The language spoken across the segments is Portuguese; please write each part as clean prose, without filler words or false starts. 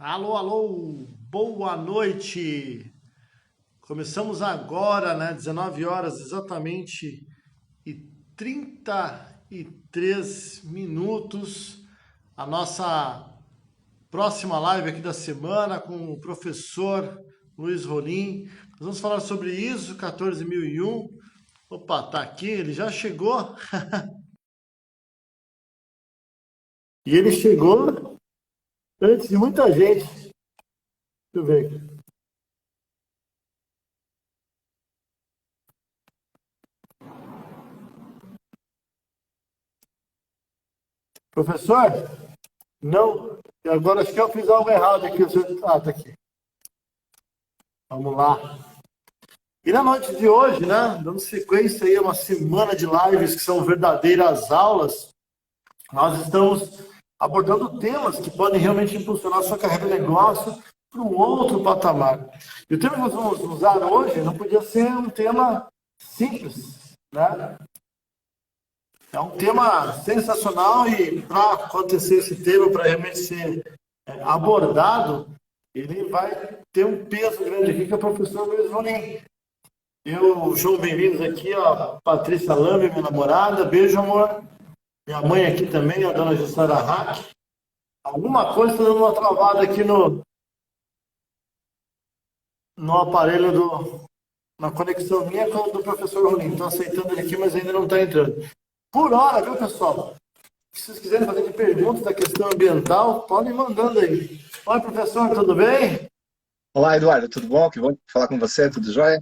Alô, alô, boa noite. Começamos agora, né, 19 horas exatamente e 33 minutos, a nossa próxima live aqui da semana com o professor Luiz Rolim. Nós vamos falar sobre ISO 14001. Opa, tá aqui, ele já chegou. E ele chegou antes de muita gente. Deixa eu ver aqui. Professor? Não, agora acho que eu fiz algo errado aqui. Ah, tá aqui. Vamos lá. E na noite de hoje, né, dando sequência aí a uma semana de lives que são verdadeiras aulas, nós estamos abordando temas que podem realmente impulsionar a sua carreira de negócio para um outro patamar. E o tema que nós vamos usar hoje não podia ser um tema simples, né? É um tema sensacional e para acontecer esse tema, para realmente ser abordado, ele vai ter um peso grande aqui, que é o professor Luiz Rolim. João, bem-vindos aqui, ó, Patrícia Lame, minha namorada, beijo, amor. Minha mãe aqui também, a dona Jussara Hack. Alguma coisa está dando uma travada aqui no aparelho na conexão minha com o do professor Rolim. Estou aceitando ele aqui, mas ainda não está entrando. Por hora, viu, pessoal? Se vocês quiserem fazer de perguntas da questão ambiental, podem ir mandando aí. Oi, professor, tudo bem? Olá, Eduardo, tudo bom? Que bom falar com você, tudo jóia?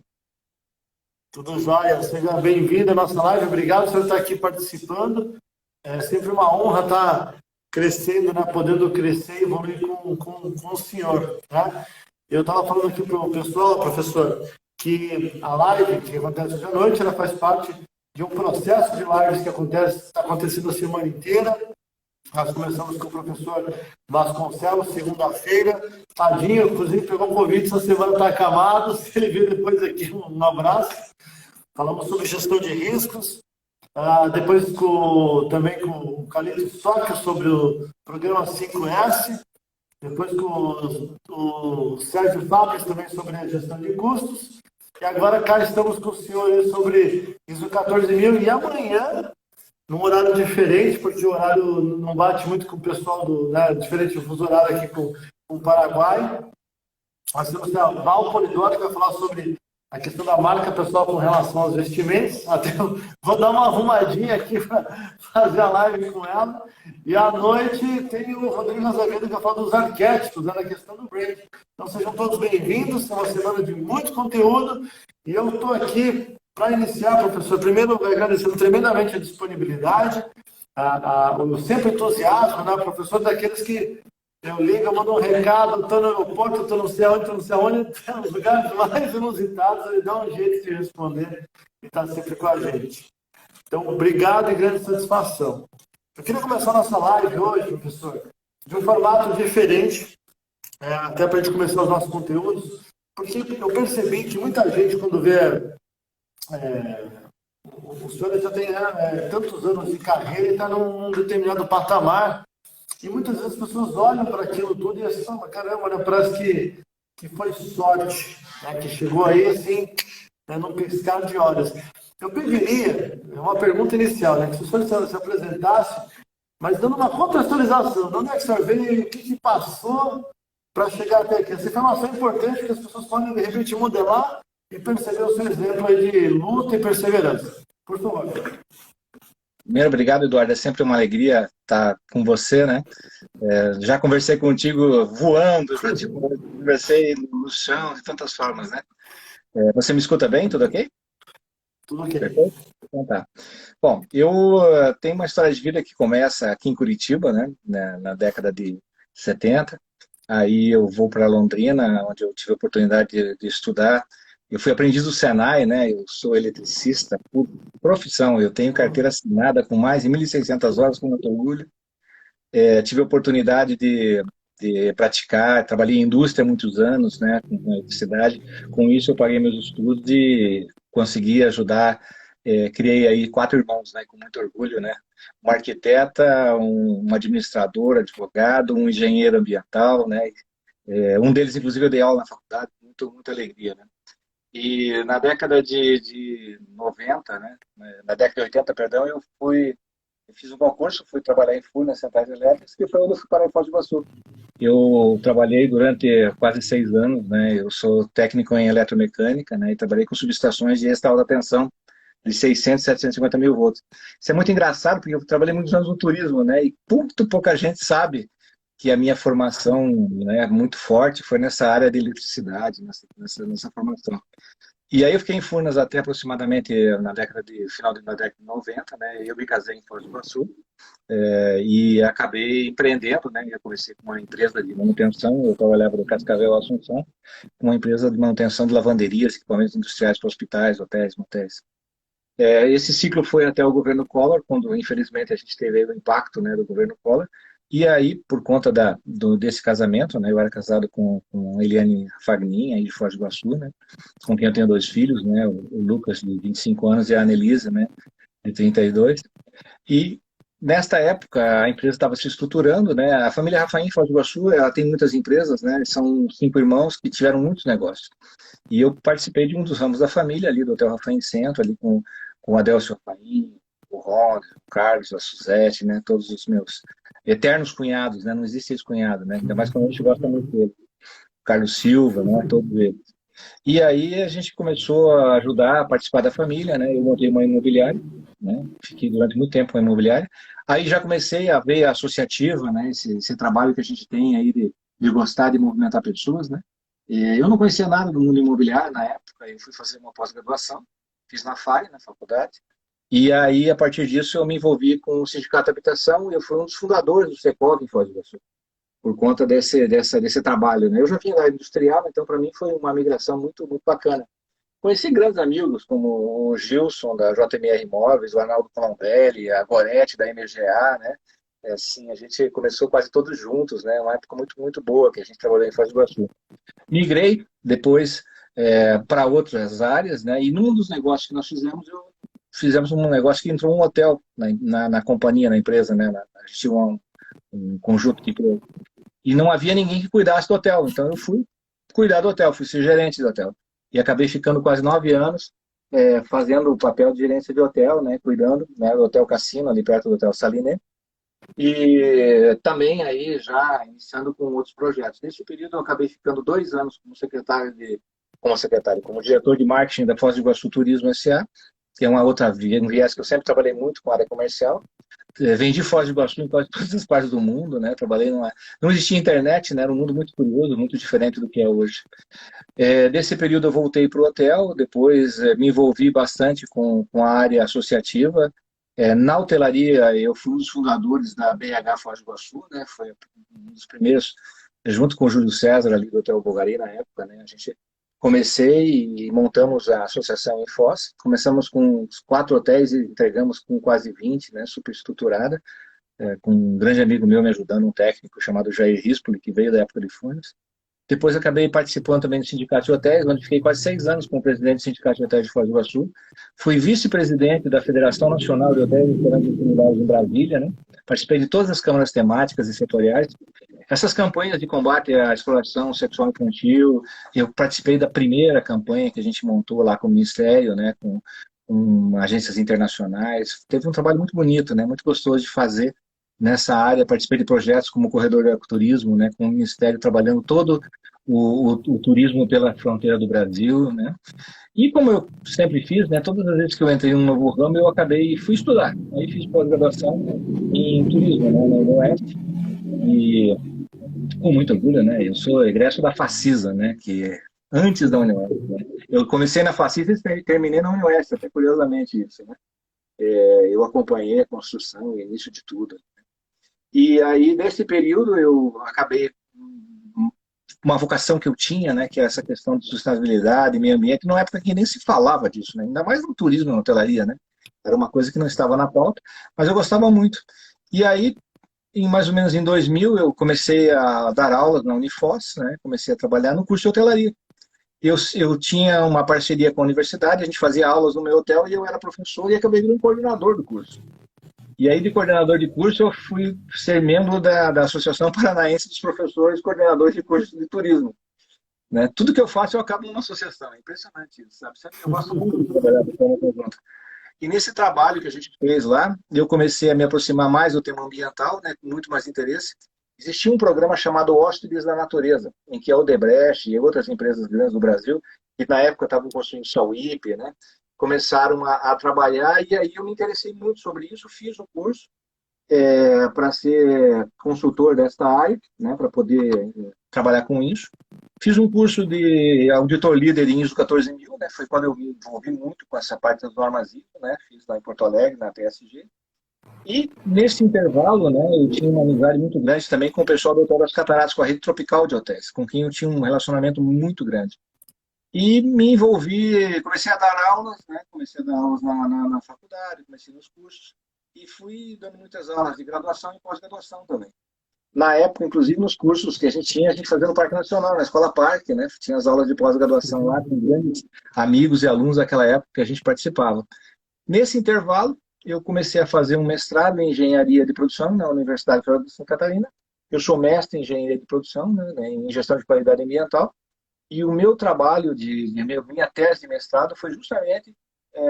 Tudo jóia, seja bem-vindo à nossa live. Obrigado por você estar aqui participando. É sempre uma honra estar crescendo, né? Podendo crescer e evoluir com o senhor. Né? Eu estava falando aqui para o pessoal, professor, que a live que acontece hoje à noite, ela faz parte de um processo de lives que está acontecendo a semana inteira. Nós começamos com o professor Vasconcelos, segunda-feira. Tadinho, inclusive, pegou um convite essa semana, está acamado. Se ele vir depois aqui, um abraço. Falamos sobre gestão de riscos. Depois também com o Calixto Sócrates sobre o programa 5S. Depois com o Sérgio Fábio também sobre a gestão de custos. E agora cá estamos com o senhor sobre ISO 14000. E amanhã, num horário diferente, porque o horário não bate muito com o pessoal diferente do fuso horário aqui com o Paraguai. Nós temos a Val Polidoro, que vai falar sobre a questão da marca pessoal com relação aos vestimentos. Até vou dar uma arrumadinha aqui para fazer a live com ela. E à noite tem o Rodrigo Azevedo, que vai falar dos arquétipos, né, na questão do brand. Então sejam todos bem-vindos, é uma semana de muito conteúdo. E eu estou aqui para iniciar, professor, primeiro agradecendo tremendamente a disponibilidade, o sempre entusiasmo, né, professor, daqueles que eu ligo, eu mando um recado, estou no aeroporto, estou não sei aonde, tem os lugares mais inusitados, ele dá um jeito de responder e está sempre com a gente. Então, obrigado e grande satisfação. Eu queria começar a nossa live hoje, professor, de um formato diferente, até para a gente começar os nossos conteúdos, porque eu percebi que muita gente, quando vê o senhor já tem tantos anos de carreira e está num determinado patamar, e muitas vezes as pessoas olham para aquilo tudo e assim, caramba, né? Parece que foi sorte, né? Que chegou aí assim, né? Num piscar de olhos. Eu pediria, é uma pergunta inicial, né? Que se o senhor se apresentasse, mas dando uma contextualização, de onde é que o senhor veio, o que passou para chegar até aqui. Essa informação é importante que as pessoas podem, de repente, modelar e perceber o seu exemplo aí de luta e perseverança. Por favor. Primeiro, obrigado, Eduardo. É sempre uma alegria estar com você, né? Já conversei contigo voando, conversei no chão, de tantas formas, né? Você me escuta bem? Tudo ok? Tudo ok. Perfeito? Então tá. Bom, eu tenho uma história de vida que começa aqui em Curitiba, né? Na década de 70. Aí eu vou para Londrina, onde eu tive a oportunidade de estudar. Eu fui aprendiz do Senai, né? Eu sou eletricista por profissão. Eu tenho carteira assinada com mais de 1.600 horas, com muito orgulho. Tive a oportunidade de praticar, trabalhei em indústria há muitos anos, né? Com eletricidade. Com isso, eu paguei meus estudos e consegui ajudar. Criei aí 4 irmãos, né? Com muito orgulho, né? Uma arquiteta, um administrador, advogado, um engenheiro ambiental, né? Um deles, inclusive, eu dei aula na faculdade, muita alegria, né? E na década de 90, né? Na década de 80, perdão, eu fiz um concurso, fui trabalhar em Furnas, centrais elétricas, que foi onde eu fui parar em Foz do Iguaçu. Eu trabalhei durante quase 6 anos, né? Eu sou técnico em eletromecânica, né? E trabalhei com subestações de resta alta tensão de 600, 750 mil volts. Isso é muito engraçado, porque eu trabalhei muitos anos no turismo, né? E muito pouca gente sabe que a minha formação, né, muito forte foi nessa área de eletricidade, nessa formação. E aí eu fiquei em Furnas até aproximadamente final da década de 90, né? Eu me casei em Foz do Iguaçu, e acabei empreendendo, né? Eu comecei com uma empresa de manutenção, eu trabalhava no Cascavel Assunção, uma empresa de manutenção de lavanderias, equipamentos industriais para hospitais, hotéis, motéis. Esse ciclo foi até o governo Collor, quando infelizmente a gente teve o impacto, né, do governo Collor. E aí, por conta desse casamento, né, eu era casado com a Eliane Fagnin, aí de Foz do Iguaçu, né, com quem eu tenho 2 filhos, né, o Lucas, de 25 anos, e a Anelisa, né, de 32. E nesta época a empresa estava se estruturando, né, a família Rafaim em Foz do Iguaçu, ela tem muitas empresas, né, são 5 irmãos que tiveram muitos negócios. E eu participei de um dos ramos da família ali, do Hotel Rafaim Centro, ali com o Adelcio Rafaim, o Ron, o Carlos, a Suzete, né, todos os meus eternos cunhados, né, não existe ex-cunhado, né, ainda mais quando a gente gosta muito dele. Carlos Silva, né, todos eles. E aí a gente começou a ajudar, a participar da família, né, eu montei uma imobiliária, né, fiquei durante muito tempo com a imobiliária. Aí já comecei a ver a associativa, né, esse trabalho que a gente tem aí de gostar de movimentar pessoas, né. Eu não conhecia nada do mundo imobiliário na época, eu fui fazer uma pós-graduação, fiz na FAI, na faculdade, e aí, a partir disso, eu me envolvi com o Sindicato de Habitação e eu fui um dos fundadores do Secov em Foz do Iguaçu, por conta desse trabalho, né? Eu já vinha da área industrial, então para mim foi uma migração muito, muito bacana. Conheci grandes amigos, como o Gilson, da JMR Imóveis, o Arnaldo Colombelli, a Gorete, da MGA, né? Assim, a gente começou quase todos juntos, né? Uma época muito, muito boa que a gente trabalhou em Foz do Iguaçu. Migrei depois para outras áreas, né? E num dos negócios que nós fizemos um negócio que entrou um hotel na companhia, na empresa, né? A gente tinha um conjunto de empresas. E não havia ninguém que cuidasse do hotel, então eu fui cuidar do hotel, fui ser gerente do hotel. E acabei ficando quase 9 anos fazendo o papel de gerência de hotel, né? Cuidando, né, do Hotel Cassino, ali perto do Hotel Saliné. E também aí já iniciando com outros projetos. Nesse período eu acabei ficando 2 anos como diretor de marketing da Foz do Iguaçu Turismo S.A., que é um viés que eu sempre trabalhei muito com a área comercial. Vendi Foz do Iguaçu em quase todas as partes do mundo, né? Não existia internet, né? Era um mundo muito curioso, muito diferente do que é hoje. Desse período eu voltei para o hotel, depois me envolvi bastante com a área associativa. Na hotelaria, eu fui um dos fundadores da BH Foz do Iguaçu, né? Foi um dos primeiros, junto com o Júlio César, ali do Hotel Bulgari, na época, né? A gente comecei e montamos a associação em Foz. Começamos com 4 hotéis e entregamos com quase 20, né? Super estruturada, com um grande amigo meu me ajudando, um técnico chamado Jair Rispoli, que veio da época de Furnas. Depois acabei participando também do Sindicato de Hotéis, onde fiquei quase 6 anos como presidente do Sindicato de Hotéis de Foz do Iguaçu. Fui vice-presidente da Federação Nacional de Hotéis e Restaurantes Comunidades em Brasília, né? Participei de todas as câmaras temáticas e setoriais. Essas campanhas de combate à exploração sexual infantil, eu participei da primeira campanha que a gente montou lá com o Ministério, né? Com agências internacionais. Teve um trabalho muito bonito, né? Muito gostoso de fazer nessa área. Participei de projetos como o Corredor do Ecoturismo, né, com o Ministério trabalhando todo o turismo pela fronteira do Brasil, né. E como eu sempre fiz, né, todas as vezes que eu entrei em um novo ramo, eu fui estudar. Aí fiz pós-graduação em turismo, né, na UniOeste, e com muito orgulho, né, eu sou egresso da Facisa, né, que é antes da UniOeste, né. Eu comecei na Facisa e terminei na UniOeste, até curiosamente isso, né. Eu acompanhei a construção, o início de tudo. E aí, nesse período, eu acabei uma vocação que eu tinha, né, que é essa questão de sustentabilidade, meio ambiente, numa época que nem se falava disso, né, ainda mais no turismo e na hotelaria, né, era uma coisa que não estava na pauta, mas eu gostava muito. E aí, mais ou menos em 2000, eu comecei a dar aulas na Unifoz, né, comecei a trabalhar no curso de hotelaria. Eu tinha uma parceria com a universidade, a gente fazia aulas no meu hotel e eu era professor e acabei virando coordenador do curso. E aí, de coordenador de curso, eu fui ser membro da Associação Paranaense dos Professores Coordenadores de Cursos de Turismo. Né? Tudo que eu faço, eu acabo numa associação. É impressionante isso, sabe? Eu gosto muito de trabalhar de forma conjunta. E nesse trabalho que a gente fez lá, eu comecei a me aproximar mais do tema ambiental, né, com muito mais interesse. Existia um programa chamado Hóspedes da Natureza, em que a Odebrecht e outras empresas grandes do Brasil, que na época estavam construindo Sauípe, né, começaram a trabalhar, e aí eu me interessei muito sobre isso, fiz um curso para ser consultor desta área, né, para poder trabalhar com isso. Fiz um curso de auditor líder em ISO 14000, né, foi quando eu me envolvi muito com essa parte das normas ISO, né, fiz lá em Porto Alegre, na TSG. E nesse intervalo, né, eu tinha uma amizade muito grande também com o pessoal do Hotel das Cataratas, com a rede tropical de hotéis, com quem eu tinha um relacionamento muito grande. E me envolvi, comecei a dar aulas, né, comecei a dar aulas na faculdade, comecei nos cursos, e fui dando muitas aulas de graduação e pós-graduação também. Na época, inclusive, nos cursos que a gente fazia no Parque Nacional, na Escola Parque, né? Tinha as aulas de pós-graduação lá, com grandes amigos e alunos daquela época que a gente participava. Nesse intervalo, eu comecei a fazer um mestrado em Engenharia de Produção na Universidade Federal de Santa Catarina. Eu sou mestre em Engenharia de Produção, né, em Gestão de Qualidade Ambiental, e o meu trabalho, minha tese de mestrado foi justamente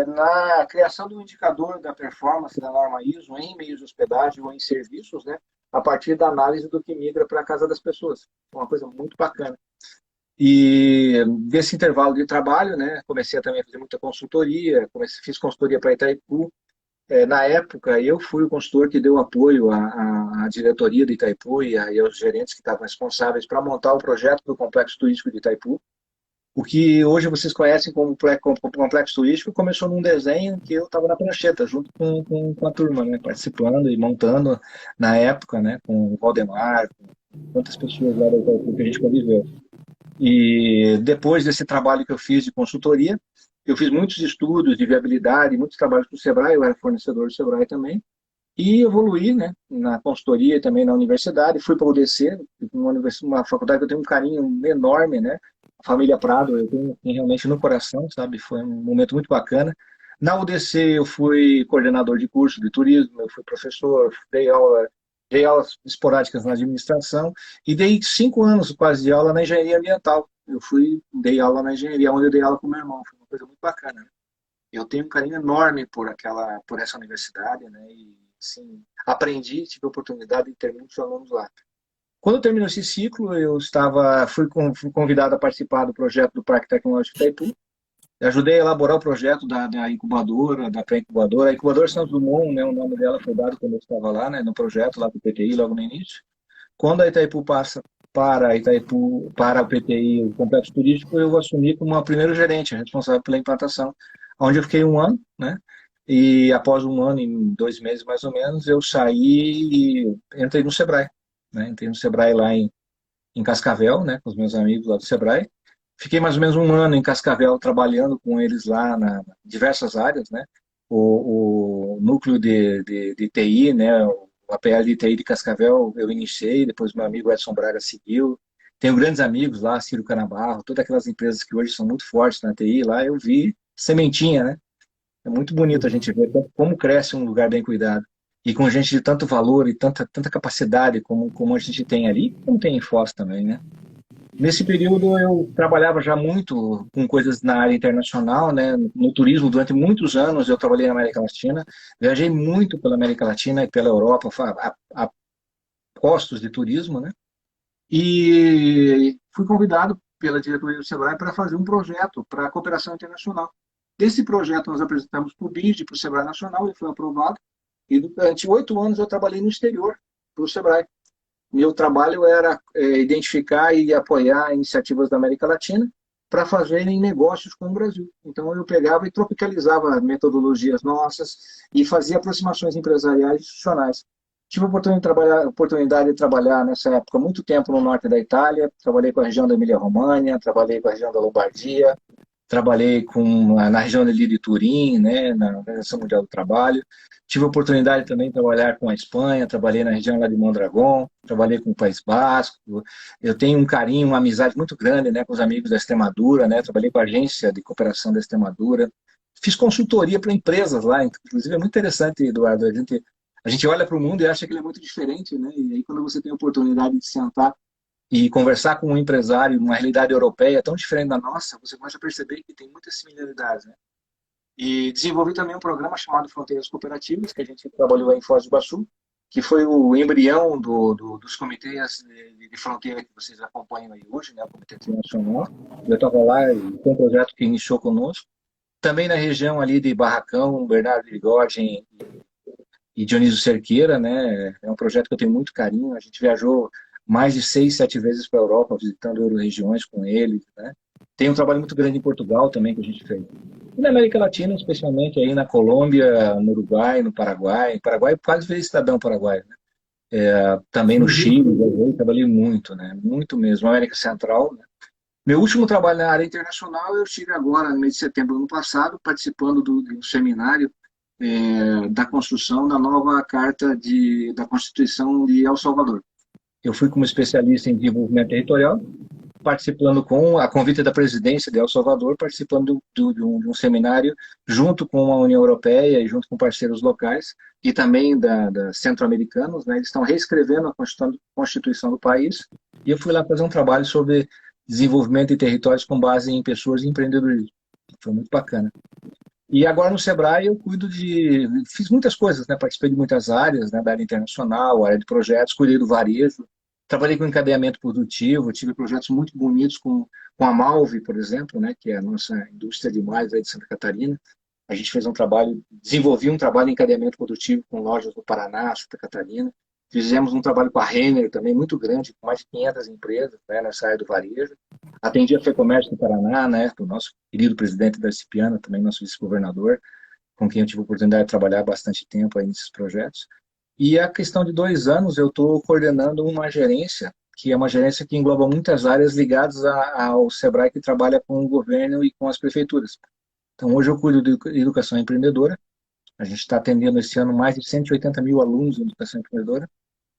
na criação do indicador da performance da norma ISO em meios de hospedagem ou em serviços, né, a partir da análise do que migra para a casa das pessoas. Uma coisa muito bacana. E desse intervalo de trabalho, né, comecei também a fazer muita consultoria, fiz consultoria para Itaipu. Na época, eu fui o consultor que deu apoio à diretoria de Itaipu e aos gerentes que estavam responsáveis para montar o projeto do Complexo Turístico de Itaipu. O que hoje vocês conhecem como Complexo Turístico começou num desenho que eu estava na prancheta, junto com a turma, né, participando e montando na época, né, com o Valdemar, com quantas pessoas lá da Itaipu que a gente conviveu. E depois desse trabalho que eu fiz de consultoria, eu fiz muitos estudos de viabilidade, muitos trabalhos para o Sebrae, eu era fornecedor do Sebrae também, e evoluí, né, na consultoria e também na universidade, fui para o UDC, uma faculdade que eu tenho um carinho enorme, né, a família Prado, eu tenho realmente no coração, sabe, foi um momento muito bacana. Na UDC eu fui coordenador de curso de turismo, eu fui professor, dei aulas esporádicas na administração e dei 5 anos quase de aula na engenharia ambiental. Dei aula na engenharia, onde eu dei aula com meu irmão, foi uma coisa muito bacana. Eu tenho um carinho enorme por essa universidade, né? E, assim, tive a oportunidade de ter muitos alunos lá. Quando terminou esse ciclo, fui convidado a participar do projeto do Parque Tecnológico Itaipu. Ajudei a elaborar o projeto da incubadora, da pré-incubadora. A incubadora Santos Dumont, né, o nome dela foi dado quando eu estava lá, né, no projeto, lá para o PTI, logo no início. Quando a Itaipu passa para o PTI, o Complexo Turístico, eu assumi como a primeira gerente, responsável pela implantação, onde eu fiquei 1 ano, né? E após 1 ano, em 2 meses mais ou menos, eu saí e entrei no Sebrae. Né? Entrei no Sebrae lá em Cascavel, né, com os meus amigos lá do Sebrae. Fiquei mais ou menos 1 ano em Cascavel trabalhando com eles lá na diversas áreas, né? O núcleo de TI, né? O APL de TI de Cascavel eu iniciei, depois meu amigo Edson Braga seguiu. Tenho grandes amigos lá, Ciro Canabarro, todas aquelas empresas que hoje são muito fortes na TI, lá eu vi sementinha, né? É muito bonito a gente ver como cresce um lugar bem cuidado. E com gente de tanto valor e tanta capacidade como a gente tem ali, como tem em Foz também, né? Nesse período eu trabalhava já muito com coisas na área internacional, né? No turismo, durante muitos anos eu trabalhei na América Latina, viajei muito pela América Latina e pela Europa a postos de turismo, né? E fui convidado pela diretoria do Sebrae para fazer um projeto para a cooperação internacional. Desse projeto nós apresentamos para o BID, para o Sebrae Nacional, ele foi aprovado, e durante 8 anos eu trabalhei no exterior para o Sebrae. Meu trabalho era identificar e apoiar iniciativas da América Latina para fazerem negócios com o Brasil. Então eu pegava e tropicalizava metodologias nossas e fazia aproximações empresariais e institucionais. Tive a oportunidade de trabalhar nessa época muito tempo no norte da Itália, trabalhei com a região da Emília-Romagna, trabalhei com a região da Lombardia, trabalhei na região ali de Turim, né, na Organização Mundial do Trabalho. Tive a oportunidade também de trabalhar com a Espanha, trabalhei na região lá de Mondragón, trabalhei com o País Basco. Eu tenho um carinho, uma amizade muito grande, né, com os amigos da Extremadura, né, trabalhei com a agência de cooperação da Extremadura. Fiz consultoria para empresas lá, inclusive é muito interessante, Eduardo, a gente A gente olha para o mundo e acha que ele é muito diferente, né? E aí quando você tem a oportunidade de sentar e conversar com um empresário, uma realidade europeia tão diferente da nossa, você começa a perceber que tem muitas similaridades, né? E desenvolvi também um programa chamado Fronteiras Cooperativas, que a gente trabalhou aí em Foz do Iguaçu, que foi o embrião dos comitês de fronteira que vocês acompanham aí hoje, né? O Comitê Internacional. Eu estava lá e foi um projeto que iniciou conosco. Também na região ali de Barracão, Bernardo de Bigode e Dionísio Cerqueira, né? É um projeto que eu tenho muito carinho. A gente viajou mais de 6, 7 vezes para a Europa, visitando Euro-regiões com eles, né? Tem um trabalho muito grande em Portugal também que a gente fez. E na América Latina, especialmente aí na Colômbia, no Uruguai, no Paraguai. Paraguai quase virei cidadão paraguaio, né? Também no Chile, eu trabalhei muito, né? Muito mesmo. América Central, né? Meu último trabalho na área internacional eu tive agora, no mês de setembro do ano passado, participando do seminário da construção da nova Carta da Constituição de El Salvador. Eu fui como especialista em desenvolvimento territorial, participando com a convite da presidência de El Salvador, participando de um seminário junto com a União Europeia e junto com parceiros locais e também da centro-americanos, né? Eles estão reescrevendo a Constituição do país e eu fui lá fazer um trabalho sobre desenvolvimento de territórios com base em pessoas e empreendedorismo. Foi muito bacana. E agora no Sebrae eu fiz muitas coisas, né? Participei de muitas áreas, né? Da área internacional, área de projetos, cuidei do varejo, trabalhei com encadeamento produtivo, tive projetos muito bonitos com a Malve, por exemplo, né? Que é a nossa indústria de malhas aí de Santa Catarina. A gente fez desenvolvi um trabalho em encadeamento produtivo com lojas no Paraná, Santa Catarina. Fizemos um trabalho com a Renner também muito grande, com mais de 500 empresas, né, nessa área do varejo. Atendi a FEComércio do Paraná, né, do nosso querido presidente da Cipiana, também nosso vice-governador, com quem eu tive a oportunidade de trabalhar bastante tempo aí nesses projetos. E a questão de 2 anos eu estou coordenando uma gerência, que é uma gerência que engloba muitas áreas ligadas ao Sebrae, que trabalha com o governo e com as prefeituras. Então, hoje eu cuido de educação empreendedora. A gente está atendendo esse ano mais de 180 mil alunos em educação empreendedora.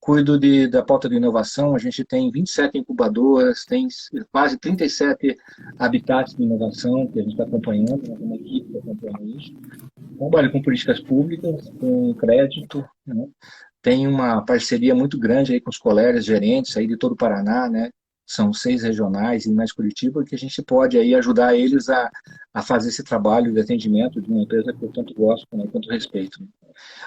Cuido da pauta de inovação, a gente tem 27 incubadoras, tem quase 37 habitats de inovação que a gente está acompanhando, uma equipe que acompanha isso. Trabalho com políticas públicas, com crédito, né? Tem uma parceria muito grande aí com os colegas gerentes aí de todo o Paraná, né? São 6 regionais e mais Curitiba, que a gente pode aí ajudar eles a fazer esse trabalho de atendimento de uma empresa que eu tanto gosto, né, tanto respeito.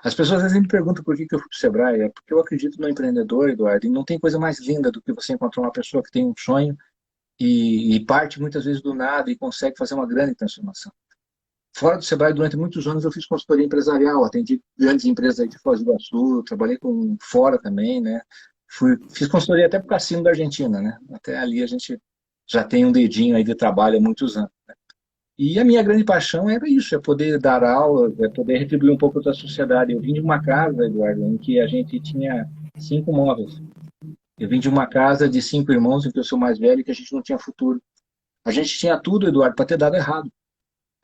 As pessoas às vezes me perguntam por que eu fui para o Sebrae, é porque eu acredito no empreendedor, Eduardo, e não tem coisa mais linda do que você encontrar uma pessoa que tem um sonho e parte muitas vezes do nada e consegue fazer uma grande transformação. Fora do Sebrae, durante muitos anos eu fiz consultoria empresarial, atendi grandes empresas aí de Foz do Iguaçu, trabalhei com fora também, né? Fiz consultoria até para o Cassino da Argentina, né? Até ali a gente já tem um dedinho aí de trabalho há muitos anos. Né? E a minha grande paixão era isso, é poder dar aula, é poder retribuir um pouco da sociedade. Eu vim de uma casa, Eduardo, em que a gente tinha 5 móveis. Eu vim de uma casa de 5 irmãos, em que eu sou mais velho, e que a gente não tinha futuro. A gente tinha tudo, Eduardo, para ter dado errado.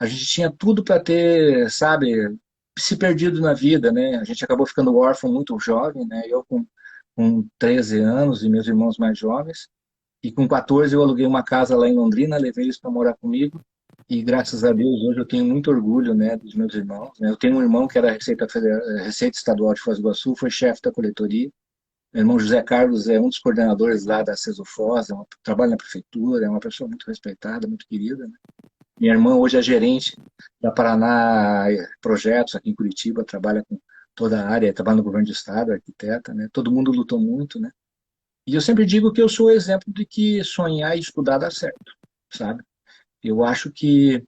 A gente tinha tudo para ter, sabe, se perdido na vida, né? A gente acabou ficando órfão muito jovem, né? Eu com 13 anos e meus irmãos mais jovens. E com 14 eu aluguei uma casa lá em Londrina, levei eles para morar comigo. E graças a Deus hoje eu tenho muito orgulho, né, dos meus irmãos. Né? Eu tenho um irmão que era Receita Estadual de Foz do Iguaçu, foi chefe da coletoria. Meu irmão José Carlos é um dos coordenadores lá da Sesofos, trabalha na prefeitura, é uma pessoa muito respeitada, muito querida. Né? Minha irmã hoje é gerente da Paraná Projetos aqui em Curitiba, trabalha com toda a área, trabalha no governo do estado, arquiteta, né? Todo mundo lutou muito, né? E eu sempre digo que eu sou o exemplo de que sonhar e estudar dá certo, sabe? Eu acho que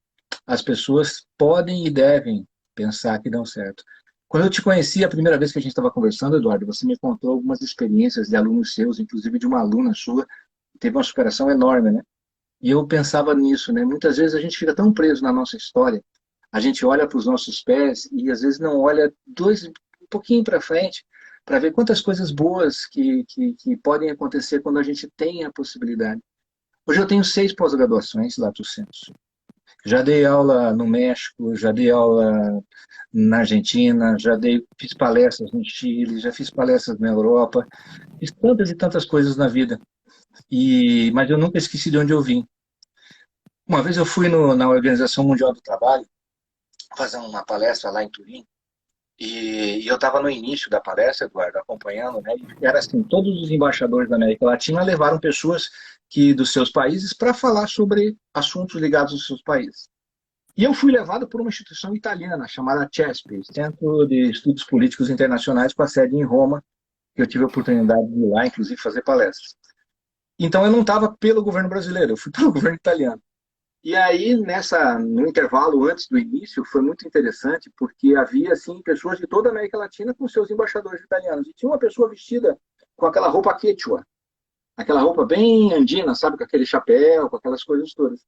as pessoas podem e devem pensar que dão certo. Quando eu te conheci a primeira vez que a gente estava conversando, Eduardo, você me contou algumas experiências de alunos seus, inclusive de uma aluna sua, que teve uma superação enorme, né? E eu pensava nisso, né? Muitas vezes a gente fica tão preso na nossa história, a gente olha para os nossos pés e às vezes não olha um pouquinho para frente para ver quantas coisas boas que podem acontecer quando a gente tem a possibilidade. Hoje eu tenho 6 pós-graduações lato sensu. Já dei aula no México, já dei aula na Argentina, fiz palestras no Chile, já fiz palestras na Europa, fiz tantas e tantas coisas na vida. Mas eu nunca esqueci de onde eu vim. Uma vez eu fui na Organização Mundial do Trabalho fazer uma palestra lá em Turim, E eu estava no início da palestra, Eduardo, acompanhando, né? E era assim, todos os embaixadores da América Latina levaram pessoas dos seus países para falar sobre assuntos ligados aos seus países. E eu fui levado por uma instituição italiana chamada CESP, Centro de Estudos Políticos Internacionais, com a sede em Roma, que eu tive a oportunidade de ir lá, inclusive, fazer palestras. Então eu não estava pelo governo brasileiro, eu fui pelo governo italiano. E aí, no intervalo antes do início, foi muito interessante, porque havia, assim, pessoas de toda a América Latina com seus embaixadores italianos. E tinha uma pessoa vestida com aquela roupa quechua, aquela roupa bem andina, sabe, com aquele chapéu, com aquelas coisas todas.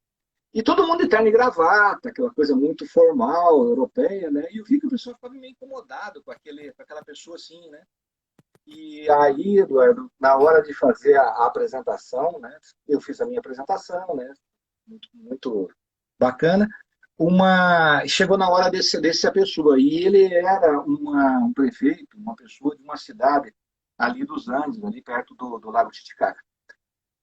E todo mundo de terno e gravata, aquela coisa muito formal, europeia, né? E eu vi que o pessoal ficava meio incomodado com aquela pessoa assim, né? E aí, Eduardo, na hora de fazer a apresentação, né? Eu fiz a minha apresentação, né? Muito bacana. Chegou na hora desse a pessoa, e ele era um prefeito, uma pessoa de uma cidade ali dos Andes, ali perto do Lago Titicaca.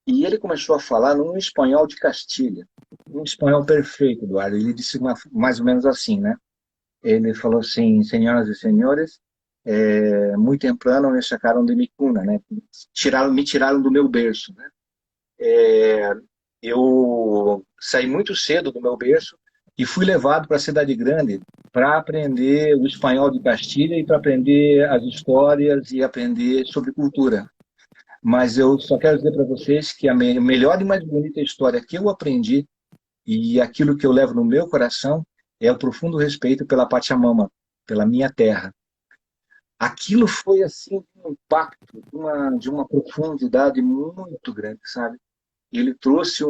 E ele começou a falar num espanhol de Castilha, um espanhol perfeito, Eduardo. Ele disse mais ou menos assim, né? Ele falou assim: senhoras e senhores, muito temprano me sacaram de mi cuna, né? Me tiraram do meu berço, né? Eu saí muito cedo do meu berço e fui levado para a cidade grande para aprender o espanhol de Castilha e para aprender as histórias e aprender sobre cultura. Mas eu só quero dizer para vocês que a melhor e mais bonita história que eu aprendi e aquilo que eu levo no meu coração é o profundo respeito pela Pachamama, pela minha terra. Aquilo foi assim um impacto de uma profundidade muito grande, sabe? Ele trouxe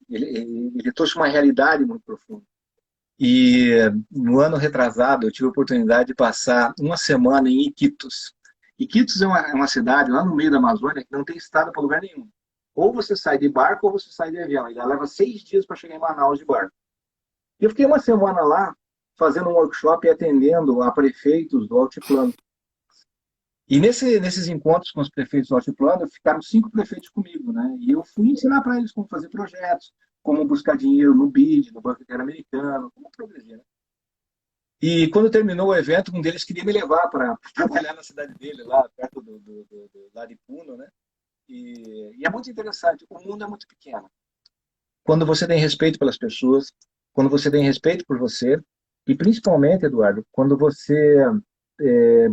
ele trouxe uma realidade muito profunda. E no ano retrasado eu tive a oportunidade de passar uma semana em Iquitos. Iquitos é uma cidade lá no meio da Amazônia que não tem estrada para lugar nenhum. Ou você sai de barco ou você sai de avião. Ela leva 6 dias para chegar em Manaus de barco. E eu fiquei uma semana lá fazendo um workshop e atendendo a prefeitos do Altiplano. E nesses encontros com os prefeitos do Altiplano, ficaram 5 prefeitos comigo, né? E eu fui ensinar para eles como fazer projetos, como buscar dinheiro no BID, no Banco Interamericano, como progredir, né? E quando terminou o evento, um deles queria me levar para trabalhar na cidade dele, lá perto lá de Puno, né? E é muito interessante, o mundo é muito pequeno. Quando você tem respeito pelas pessoas, quando você tem respeito por você, e principalmente, Eduardo, quando você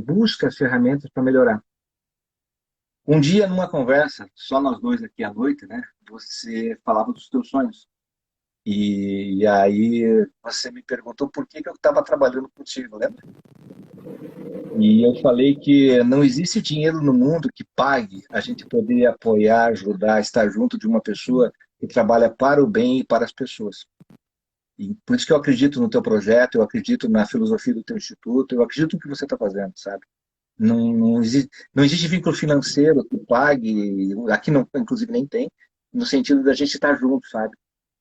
busca as ferramentas para melhorar. Um dia, numa conversa, só nós dois aqui à noite, né? Você falava dos teus sonhos. E aí você me perguntou por que eu estava trabalhando contigo, lembra? E eu falei que não existe dinheiro no mundo que pague a gente poder apoiar, ajudar, estar junto de uma pessoa que trabalha para o bem e para as pessoas. E por isso que eu acredito no teu projeto, eu acredito na filosofia do teu instituto, eu acredito no que você está fazendo, sabe? Não existe vínculo financeiro que pague, aqui não, inclusive nem tem, no sentido da gente estar junto, sabe?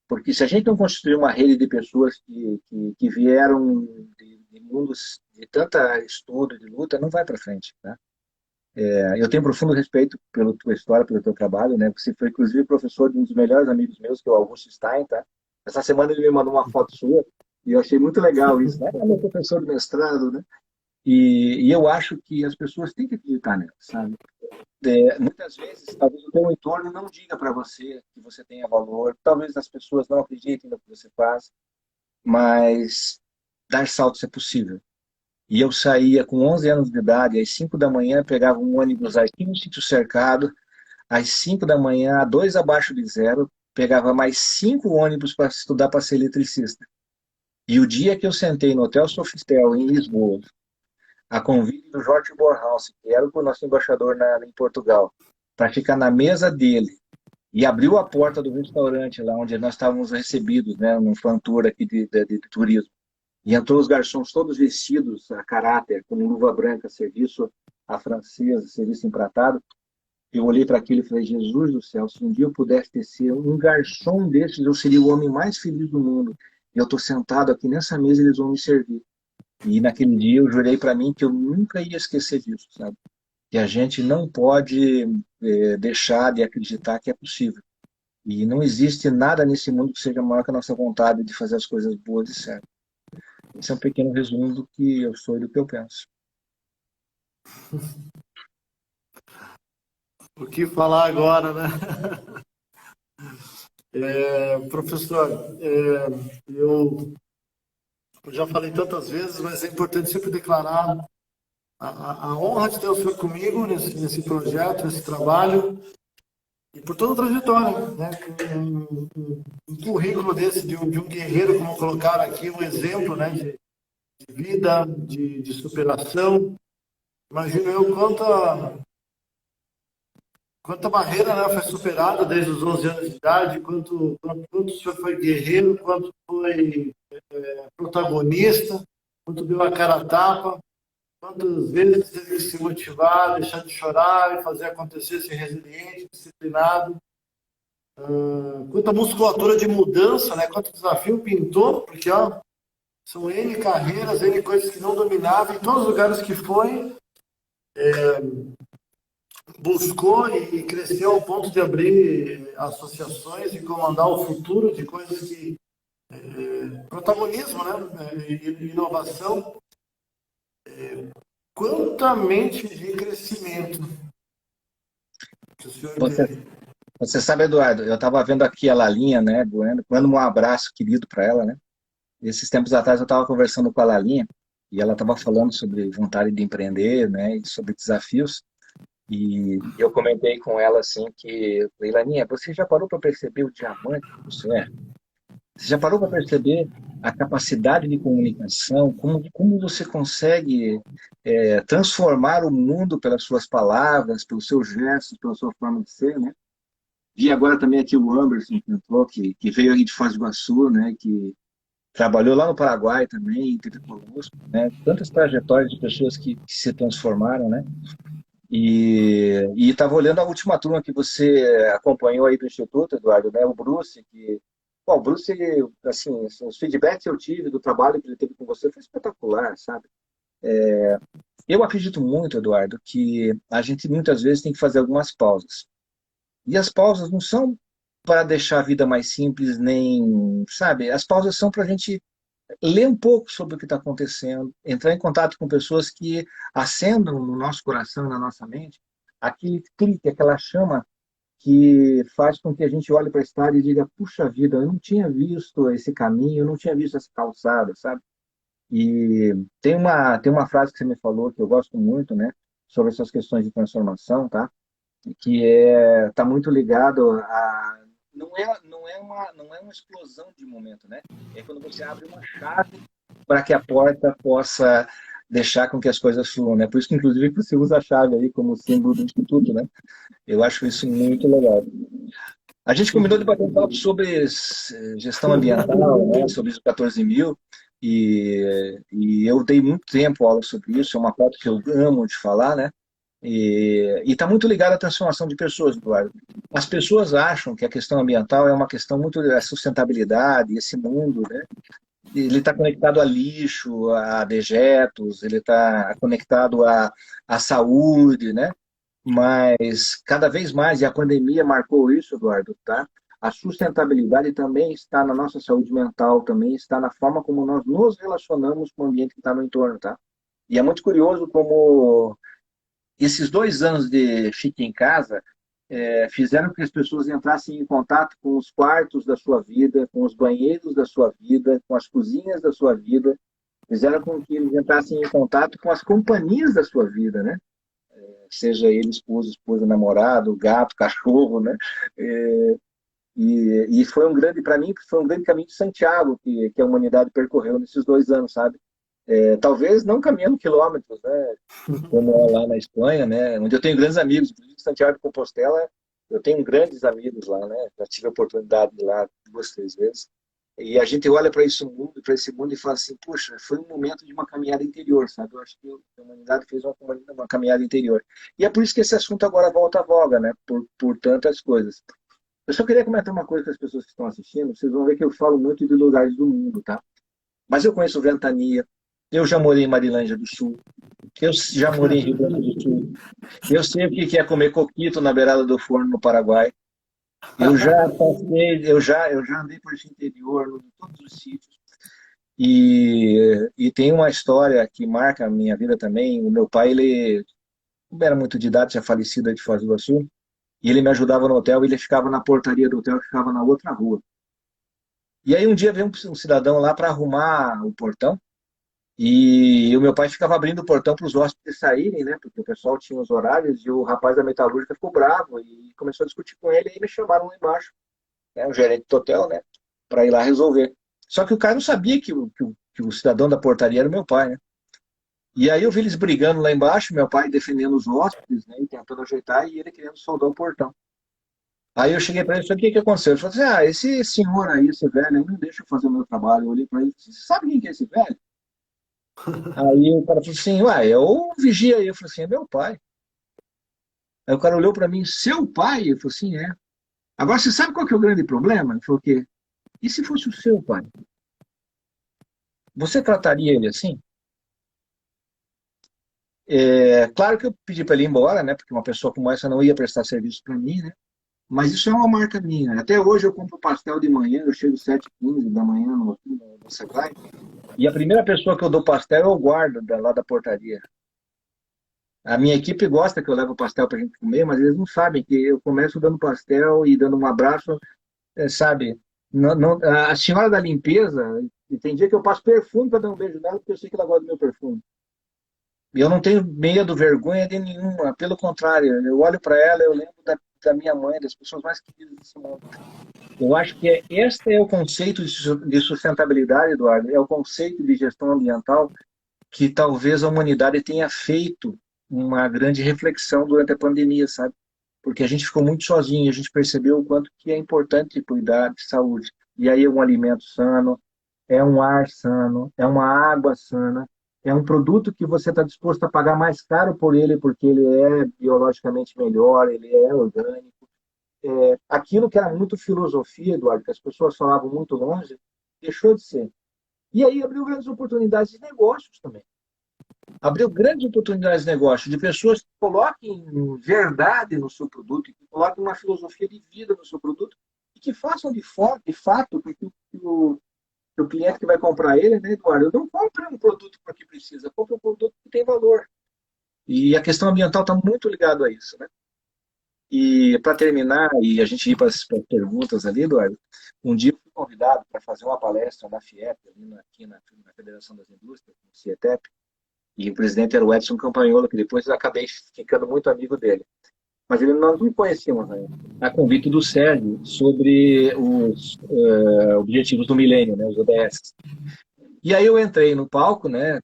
Porque se a gente não construir uma rede de pessoas que vieram de mundos de tanta estudo, de luta, não vai para frente, tá? Eu tenho profundo respeito pela tua história, pelo teu trabalho, né? Você foi, inclusive, professor de um dos melhores amigos meus, que é o Augusto Stein, tá? Essa semana ele me mandou uma foto sua e eu achei muito legal isso, né? É meu professor de mestrado, né? E eu acho que as pessoas têm que acreditar nela, sabe? Muitas vezes, talvez o teu entorno não diga para você que você tenha valor, talvez as pessoas não acreditem no que você faz, mas dar saltos é possível. E eu saía com 11 anos de idade, às 5 da manhã, pegava um ônibus aqui no sítio cercado, às 5 da manhã, 2 abaixo de zero, pegava mais 5 ônibus para estudar para ser eletricista. E o dia que eu sentei no Hotel Sofitel, em Lisboa, a convite do Jorge Borhaus, que era o nosso embaixador em Portugal, para ficar na mesa dele, e abriu a porta do restaurante lá onde nós estávamos recebidos, né, num fan tour aqui de turismo. E entrou os garçons todos vestidos a caráter, com luva branca, serviço à francesa, serviço empratado. Eu olhei para aquilo e falei: Jesus do céu, se um dia eu pudesse ser um garçom desses, eu seria o homem mais feliz do mundo. E eu estou sentado aqui nessa mesa e eles vão me servir. E naquele dia eu jurei para mim que eu nunca ia esquecer disso, sabe? Que a gente não pode deixar de acreditar que é possível. E não existe nada nesse mundo que seja maior que a nossa vontade de fazer as coisas boas e certas. Esse é um pequeno resumo do que eu sou e do que eu penso. O que falar agora, né? Professor, eu já falei tantas vezes, mas é importante sempre declarar a honra de ter o senhor comigo nesse projeto, nesse trabalho, e por toda a trajetória, né? Um currículo desse de um guerreiro, como colocaram aqui, um exemplo, né, de vida, de superação. Imagino eu quanta barreira, né, foi superada desde os 11 anos de idade, quanto o senhor foi guerreiro, quanto foi protagonista, quanto deu a cara a tapa, quantas vezes teve que se motivar, deixar de chorar e fazer acontecer, ser resiliente, disciplinado. Quanta musculatura de mudança, né? Quanto desafio pintou, porque ó, são N carreiras, N coisas que não dominava, em todos os lugares que foi, buscou e cresceu ao ponto de abrir associações e comandar o futuro de coisas que protagonismo, né? Inovação. Quanta mente de crescimento que o senhor Você, teve. você sabe, Eduardo, eu estava vendo aqui a Lalinha, né, dando um abraço querido para ela, né? Esses tempos atrás eu estava conversando com a Lalinha e ela estava falando sobre vontade de empreender, né, e sobre desafios. E eu comentei com ela assim que, Laninha, você já parou para perceber o diamante que você é? Você já parou para perceber a capacidade de comunicação, como você consegue transformar o mundo pelas suas palavras, pelos seus gestos, pela sua forma de ser, né? Vi agora também aqui o Anderson, que entrou, que veio aí de Foz do Iguaçu, né? Que trabalhou lá no Paraguai também, teve conosco, né? Tantas trajetórias de pessoas que se transformaram, né? E estava olhando a última turma que você acompanhou aí do Instituto, Eduardo, né? O Bruce, bom, o Bruce, assim, os feedbacks que eu tive do trabalho que ele teve com você foi espetacular, sabe? Eu acredito muito, Eduardo, que a gente muitas vezes tem que fazer algumas pausas. E as pausas não são para deixar a vida mais simples, nem, sabe? As pausas são para a gente ler um pouco sobre o que está acontecendo, entrar em contato com pessoas que acendam no nosso coração, na nossa mente, aquele clique, aquela chama que faz com que a gente olhe para a estrada e diga, puxa vida, eu não tinha visto esse caminho, eu não tinha visto essa calçada, sabe? E tem uma frase que você me falou que eu gosto muito, né, sobre essas questões de transformação, tá? Que tá muito ligado a não é uma explosão de momento, né? É quando você abre uma chave para que a porta possa deixar com que as coisas fluam, né? Por isso que inclusive você usa a chave aí como símbolo do instituto, né? Eu acho isso muito legal. A gente combinou de bater um papo sobre gestão ambiental, né? Sobre os 14 mil, e eu dei muito tempo aula sobre isso, é uma pauta que eu amo de falar, né? E está muito ligado à transformação de pessoas, Eduardo. As pessoas acham que a questão ambiental é uma questão muito da sustentabilidade, esse mundo, né? Ele está conectado a lixo, a dejetos, ele está conectado à saúde, né? Mas cada vez mais, e a pandemia marcou isso, Eduardo, tá? A sustentabilidade também está na nossa saúde mental, também está na forma como nós nos relacionamos com o ambiente que está no entorno, tá? E é muito curioso como esses 2 anos de fique em casa fizeram que as pessoas entrassem em contato com os quartos da sua vida, com os banheiros da sua vida, com as cozinhas da sua vida, fizeram com que eles entrassem em contato com as companhias da sua vida, né? Seja ele esposo, esposa, namorado, gato, cachorro, né? E foi um grande, para mim, foi um grande caminho de Santiago que a humanidade percorreu nesses 2 anos, sabe? Talvez não caminhando quilômetros, né? Como é lá na Espanha, né? Onde eu tenho grandes amigos, inclusive Santiago de Compostela, eu tenho grandes amigos lá, né? Já tive a oportunidade de ir lá 2, 3 vezes. E a gente olha para esse mundo e fala assim, puxa, foi um momento de uma caminhada interior, sabe? Eu acho que a humanidade fez uma caminhada interior. E é por isso que esse assunto agora volta à voga, né? Por tantas coisas. Eu só queria comentar uma coisa com as pessoas que estão assistindo. Vocês vão ver que eu falo muito de lugares do mundo, tá? Mas eu conheço Ventania, eu já morei em Marilândia do Sul, eu já morei em Rio Grande do Sul, eu sei o que é comer coquito na beirada do forno no Paraguai. Eu já passei, eu já andei por esse interior, em todos os sítios. E tem uma história que marca a minha vida também. O meu pai, ele não era muito de idade, já falecido aí de Foz do Iguaçu, e ele me ajudava no hotel, ele ficava na portaria do hotel, que ficava na outra rua. E aí um dia veio um cidadão lá para arrumar o portão, e o meu pai ficava abrindo o portão para os hóspedes saírem, né? Porque o pessoal tinha os horários, e o rapaz da metalúrgica ficou bravo e começou a discutir com ele, e aí me chamaram lá embaixo, né, o gerente do hotel, né, para ir lá resolver. Só que o cara não sabia que o cidadão da portaria era o meu pai, né? E aí eu vi eles brigando lá embaixo, meu pai defendendo os hóspedes, né, e tentando ajeitar, e ele querendo soldar o portão. Aí eu cheguei para ele e falei, o que que aconteceu? Ele falou assim, esse senhor aí, esse velho, aí não deixa eu fazer o meu trabalho. Eu olhei para ele e falei, você sabe quem que é esse velho? Aí o cara falou assim, é o vigia aí. Eu falei assim, é meu pai. Aí o cara olhou para mim, seu pai? Eu falei assim, é. Agora você sabe qual que é o grande problema? Ele falou o quê? E se fosse o seu pai? Você trataria ele assim? É, claro que eu pedi para ele ir embora, né? Porque uma pessoa como essa não ia prestar serviço para mim, né? Mas isso é uma marca minha. Até hoje eu compro pastel de manhã, eu chego 7h15 da manhã no Sebrae, e a primeira pessoa que eu dou pastel é o guarda lá da portaria. A minha equipe gosta que eu levo pastel para a gente comer, mas eles não sabem que eu começo dando pastel e dando um abraço, sabe? A senhora da limpeza, e tem dia que eu passo perfume para dar um beijo nela, porque eu sei que ela gosta do meu perfume. E eu não tenho medo, vergonha de nenhuma. Pelo contrário, eu olho para ela, eu lembro da minha mãe, das pessoas mais queridas desse mundo. Eu acho que este é o conceito de sustentabilidade, Eduardo, é o conceito de gestão ambiental que talvez a humanidade tenha feito uma grande reflexão durante a pandemia, sabe? Porque a gente ficou muito sozinho, a gente percebeu o quanto que é importante cuidar de saúde. E aí é um alimento sano, é um ar sano, é uma água sana, é um produto que você está disposto a pagar mais caro por ele, porque ele é biologicamente melhor, ele é orgânico. Aquilo que era muito filosofia, Eduardo, que as pessoas falavam muito longe, deixou de ser. E aí abriu grandes oportunidades de negócios também. Abriu grandes oportunidades de negócio, de pessoas que coloquem verdade no seu produto, que coloquem uma filosofia de vida no seu produto, e que façam de fato, porque o cliente que vai comprar ele, né, Eduardo, não compra um produto porque precisa, compra um produto que tem valor. E a questão ambiental está muito ligada a isso, né? E para terminar, e a gente ir para as perguntas ali, Eduardo, um dia eu fui convidado para fazer uma palestra na FIEP, aqui na Federação das Indústrias, no CIETEP, e o presidente era o Edson Campagnolo, que depois eu acabei ficando muito amigo dele. Mas nós não conhecíamos, né, a convite do Sérgio sobre os Objetivos do Milênio, né, os ODS. E aí eu entrei no palco, né,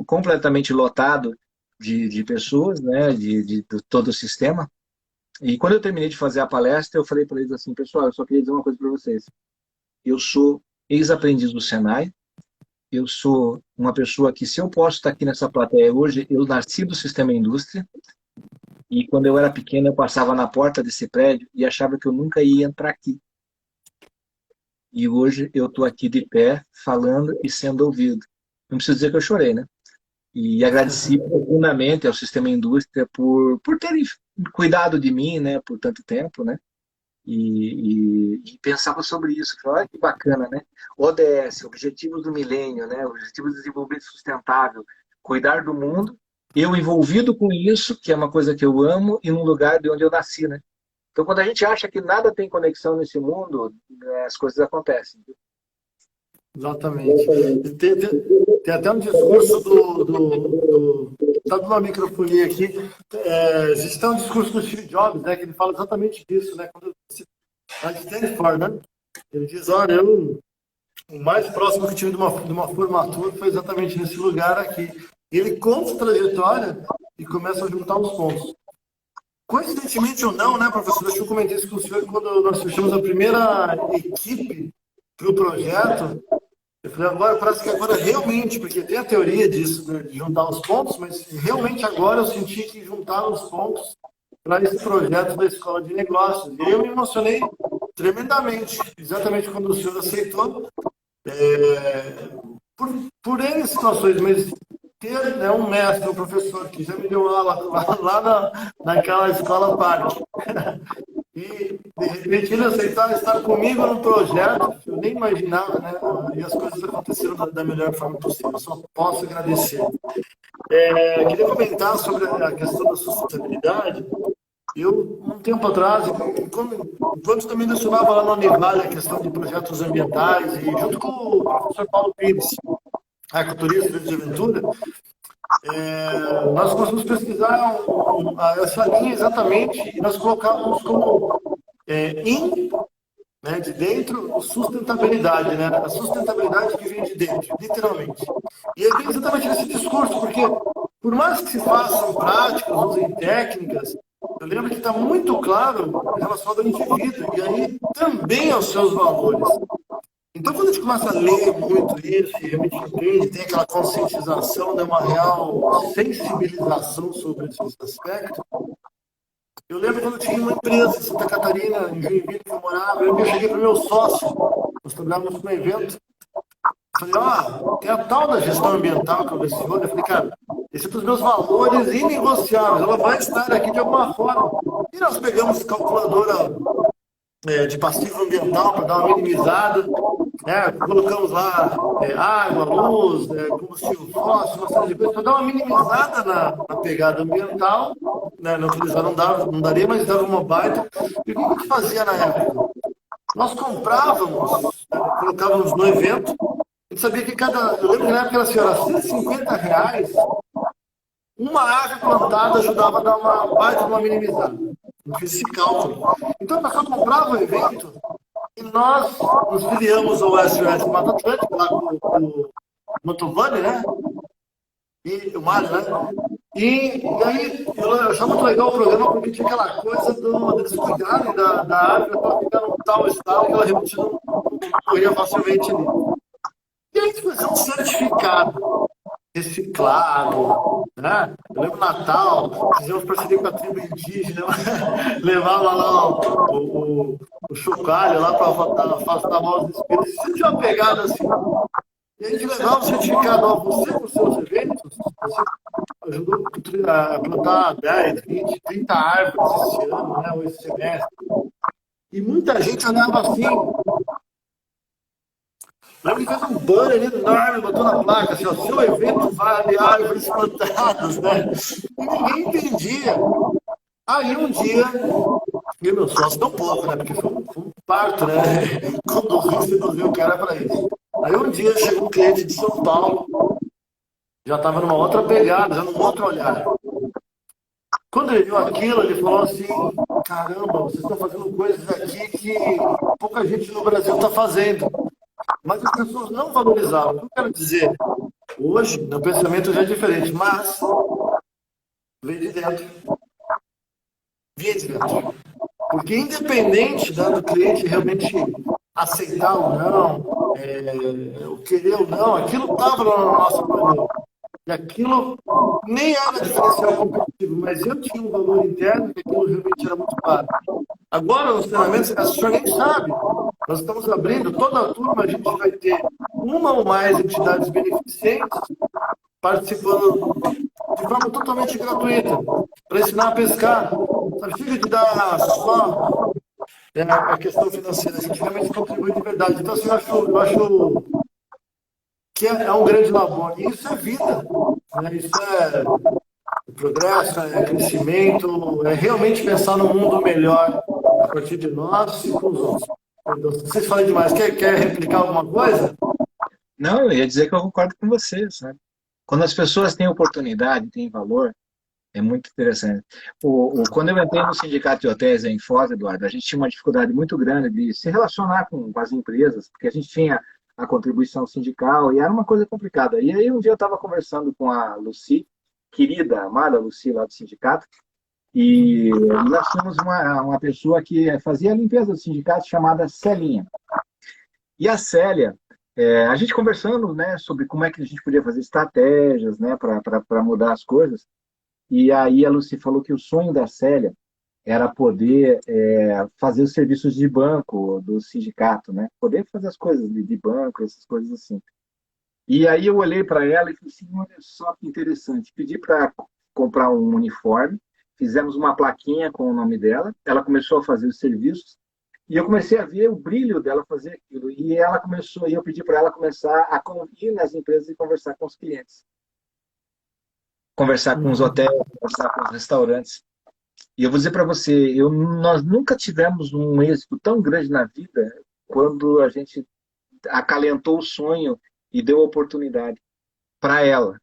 completamente lotado de pessoas, né, de todo o sistema. E quando eu terminei de fazer a palestra, eu falei para eles assim, pessoal, eu só queria dizer uma coisa para vocês. Eu sou ex-aprendiz do Senai, eu sou uma pessoa que, se eu posso estar aqui nessa plateia hoje, eu nasci do sistema indústria, e quando eu era pequeno, eu passava na porta desse prédio e achava que eu nunca ia entrar aqui. E hoje eu estou aqui de pé, falando e sendo ouvido. Não preciso dizer que eu chorei, né? E agradeci profundamente ao sistema indústria por terem cuidado de mim, né, por tanto tempo, né? E pensava sobre isso. Falei, olha que bacana, né? ODS, Objetivos do Milênio, né? Objetivos de Desenvolvimento Sustentável, cuidar do mundo, eu envolvido com isso, que é uma coisa que eu amo, e num lugar de onde eu nasci, né? Então, quando a gente acha que nada tem conexão nesse mundo, as coisas acontecem. Exatamente. Tem até um discurso tá numa microfonia aqui. Existe até um discurso do Steve Jobs, né, que ele fala exatamente disso, né? Quando a de Stanford, né? Ele diz, olha, o mais próximo que eu tive de uma formatura foi exatamente nesse lugar aqui. Ele conta a trajetória e começa a juntar os pontos. Coincidentemente ou não, né, professor? Deixa eu comentar isso com o senhor. Quando nós fechamos a primeira equipe para o projeto, eu falei, agora parece que agora realmente, porque tem a teoria disso, né, de juntar os pontos, mas realmente agora eu senti que juntar os pontos para esse projeto da Escola de Negócios. E eu me emocionei tremendamente, exatamente quando o senhor aceitou, por N situações, mas ter, né, um mestre, um professor que já me deu aula lá naquela escola parque, E, de repente, ele aceitar estar comigo no projeto, eu nem imaginava, né? E as coisas aconteceram da melhor forma possível. Eu só posso agradecer. Queria comentar sobre a questão da sustentabilidade. Eu, um tempo atrás, enquanto também lecionava lá na Univale a questão de projetos ambientais, e junto com o professor Paulo Pires, ecoturista de aventura, nós começamos a pesquisar essa linha exatamente, e nós colocávamos como in, né, de dentro, sustentabilidade, né? A sustentabilidade que vem de dentro, literalmente. E aí vem exatamente esse discurso, porque por mais que se façam práticas, usem técnicas, eu lembro que está muito claro relacionado ao indivíduo, e aí também aos seus valores. Então, quando a gente começa a ler muito isso, e realmente entende, tem aquela conscientização, né, uma real sensibilização sobre esses aspectos. Eu lembro quando eu tinha uma empresa em Santa Catarina, em Joinville, que eu morava, eu cheguei para o meu sócio, nós trabalhávamos com um evento, eu falei, tem a tal da gestão ambiental que eu leciono, eu falei, cara, esse é dos meus valores inegociáveis, ela vai estar aqui de alguma forma. E nós pegamos calculadora de passivo ambiental para dar uma minimizada, colocamos lá água, luz, combustível fóssil, uma série de coisas, para dar uma minimizada na pegada ambiental, né, não utilizar não daria, mas dava uma baita. E o que a gente fazia na época? Nós comprávamos, colocávamos no evento, a gente sabia que eu lembro que na época era R$ 150, uma árvore plantada ajudava a dar uma baita de uma minimizada. Eu fiz esse cálculo. Então a pessoa comprava o evento e nós nos filiamos ao SOS Mata Atlântica, lá com o Mantovani, né? E o Mário, né? E aí eu achava muito legal o programa porque tinha aquela coisa deles cuidarem da árvore para ficar num tal estado que ela realmente não morria facilmente ali. E aí a gente fazia um certificado reciclado, né? Eu lembro Natal, fizemos parceria com a tribo indígena, levava lá o chocalho lá para afastar mal os espíritos. Sempre tinha uma pegada assim. E a gente levava o certificado, você com seus eventos, você ajudou a plantar 10, 20, 30 árvores esse ano, né? Ou esse semestre. E muita gente olhava assim. Lembro que fez um banner ali enorme, botou na placa, assim, ó, seu evento vale árvores plantadas, né? E ninguém entendia. Aí um dia, e meu sócio tão pouco, né? Porque foi um parto, né? Conduzir o cara para isso. Aí um dia chegou um cliente de São Paulo, já estava numa outra pegada, já num outro olhar. Quando ele viu aquilo, ele falou assim, caramba, vocês estão fazendo coisas aqui que pouca gente no Brasil está fazendo. Mas as pessoas não valorizavam. O que eu quero dizer? Hoje, meu pensamento já é diferente, mas vem de dentro. Vem de dentro. Porque independente do cliente realmente aceitar ou não, querer ou não, aquilo estava na nossa planilha. E aquilo nem era diferencial competitivo, mas eu tinha um valor interno que aquilo realmente era muito claro. Agora, nos treinamentos, a senhora nem sabe. Nós estamos abrindo, toda a turma, a gente vai ter uma ou mais entidades beneficentes participando de forma totalmente gratuita, para ensinar a pescar. Sabe, chega de dar só a questão financeira, a gente realmente contribui de verdade. Então, assim, eu acho que é um grande labor. E isso é vida, né? Isso é progresso, é crescimento, é realmente pensar num mundo melhor a partir de nós e com os outros. Então, vocês falam demais. Quer replicar alguma coisa? Não, eu ia dizer que eu concordo com você, sabe? Quando as pessoas têm oportunidade, têm valor, é muito interessante. Quando eu entrei no sindicato de hotéis em Foz, Eduardo, a gente tinha uma dificuldade muito grande de se relacionar com as empresas, porque a gente tinha a contribuição sindical e era uma coisa complicada. E aí um dia eu estava conversando com a Lucy, querida, amada Lucy lá do sindicato, e nós tínhamos uma pessoa que fazia a limpeza do sindicato chamada Celinha. E a Célia, a gente conversando, né, sobre como é que a gente podia fazer estratégias, né, para mudar as coisas. E aí a Lucy falou que o sonho da Célia era poder fazer os serviços de banco do sindicato, né? Poder fazer as coisas de banco, essas coisas assim. E aí eu olhei para ela e falei assim, olha só que interessante. Pedi para comprar um uniforme, fizemos uma plaquinha com o nome dela, ela começou a fazer os serviços, e eu comecei a ver o brilho dela fazer aquilo. E ela começou, e eu pedi para ela começar a ir nas empresas e conversar com os clientes, conversar com os Uhum. hotéis, conversar com os restaurantes. E eu vou dizer para você, nós nunca tivemos um êxito tão grande na vida quando a gente acalentou o sonho e deu a oportunidade para ela.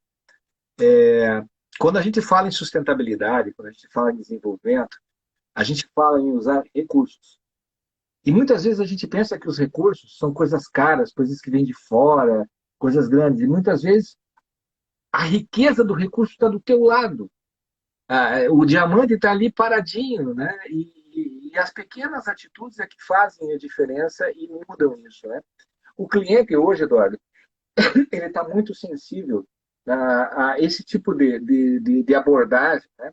Quando a gente fala em sustentabilidade, quando a gente fala em desenvolvimento, a gente fala em usar recursos. E muitas vezes a gente pensa que os recursos são coisas caras, coisas que vêm de fora, coisas grandes. E muitas vezes a riqueza do recurso está do teu lado. O diamante está ali paradinho, né? E as pequenas atitudes é que fazem a diferença e mudam isso, né? O cliente hoje, Eduardo, ele está muito sensível a esse tipo de abordagem, né?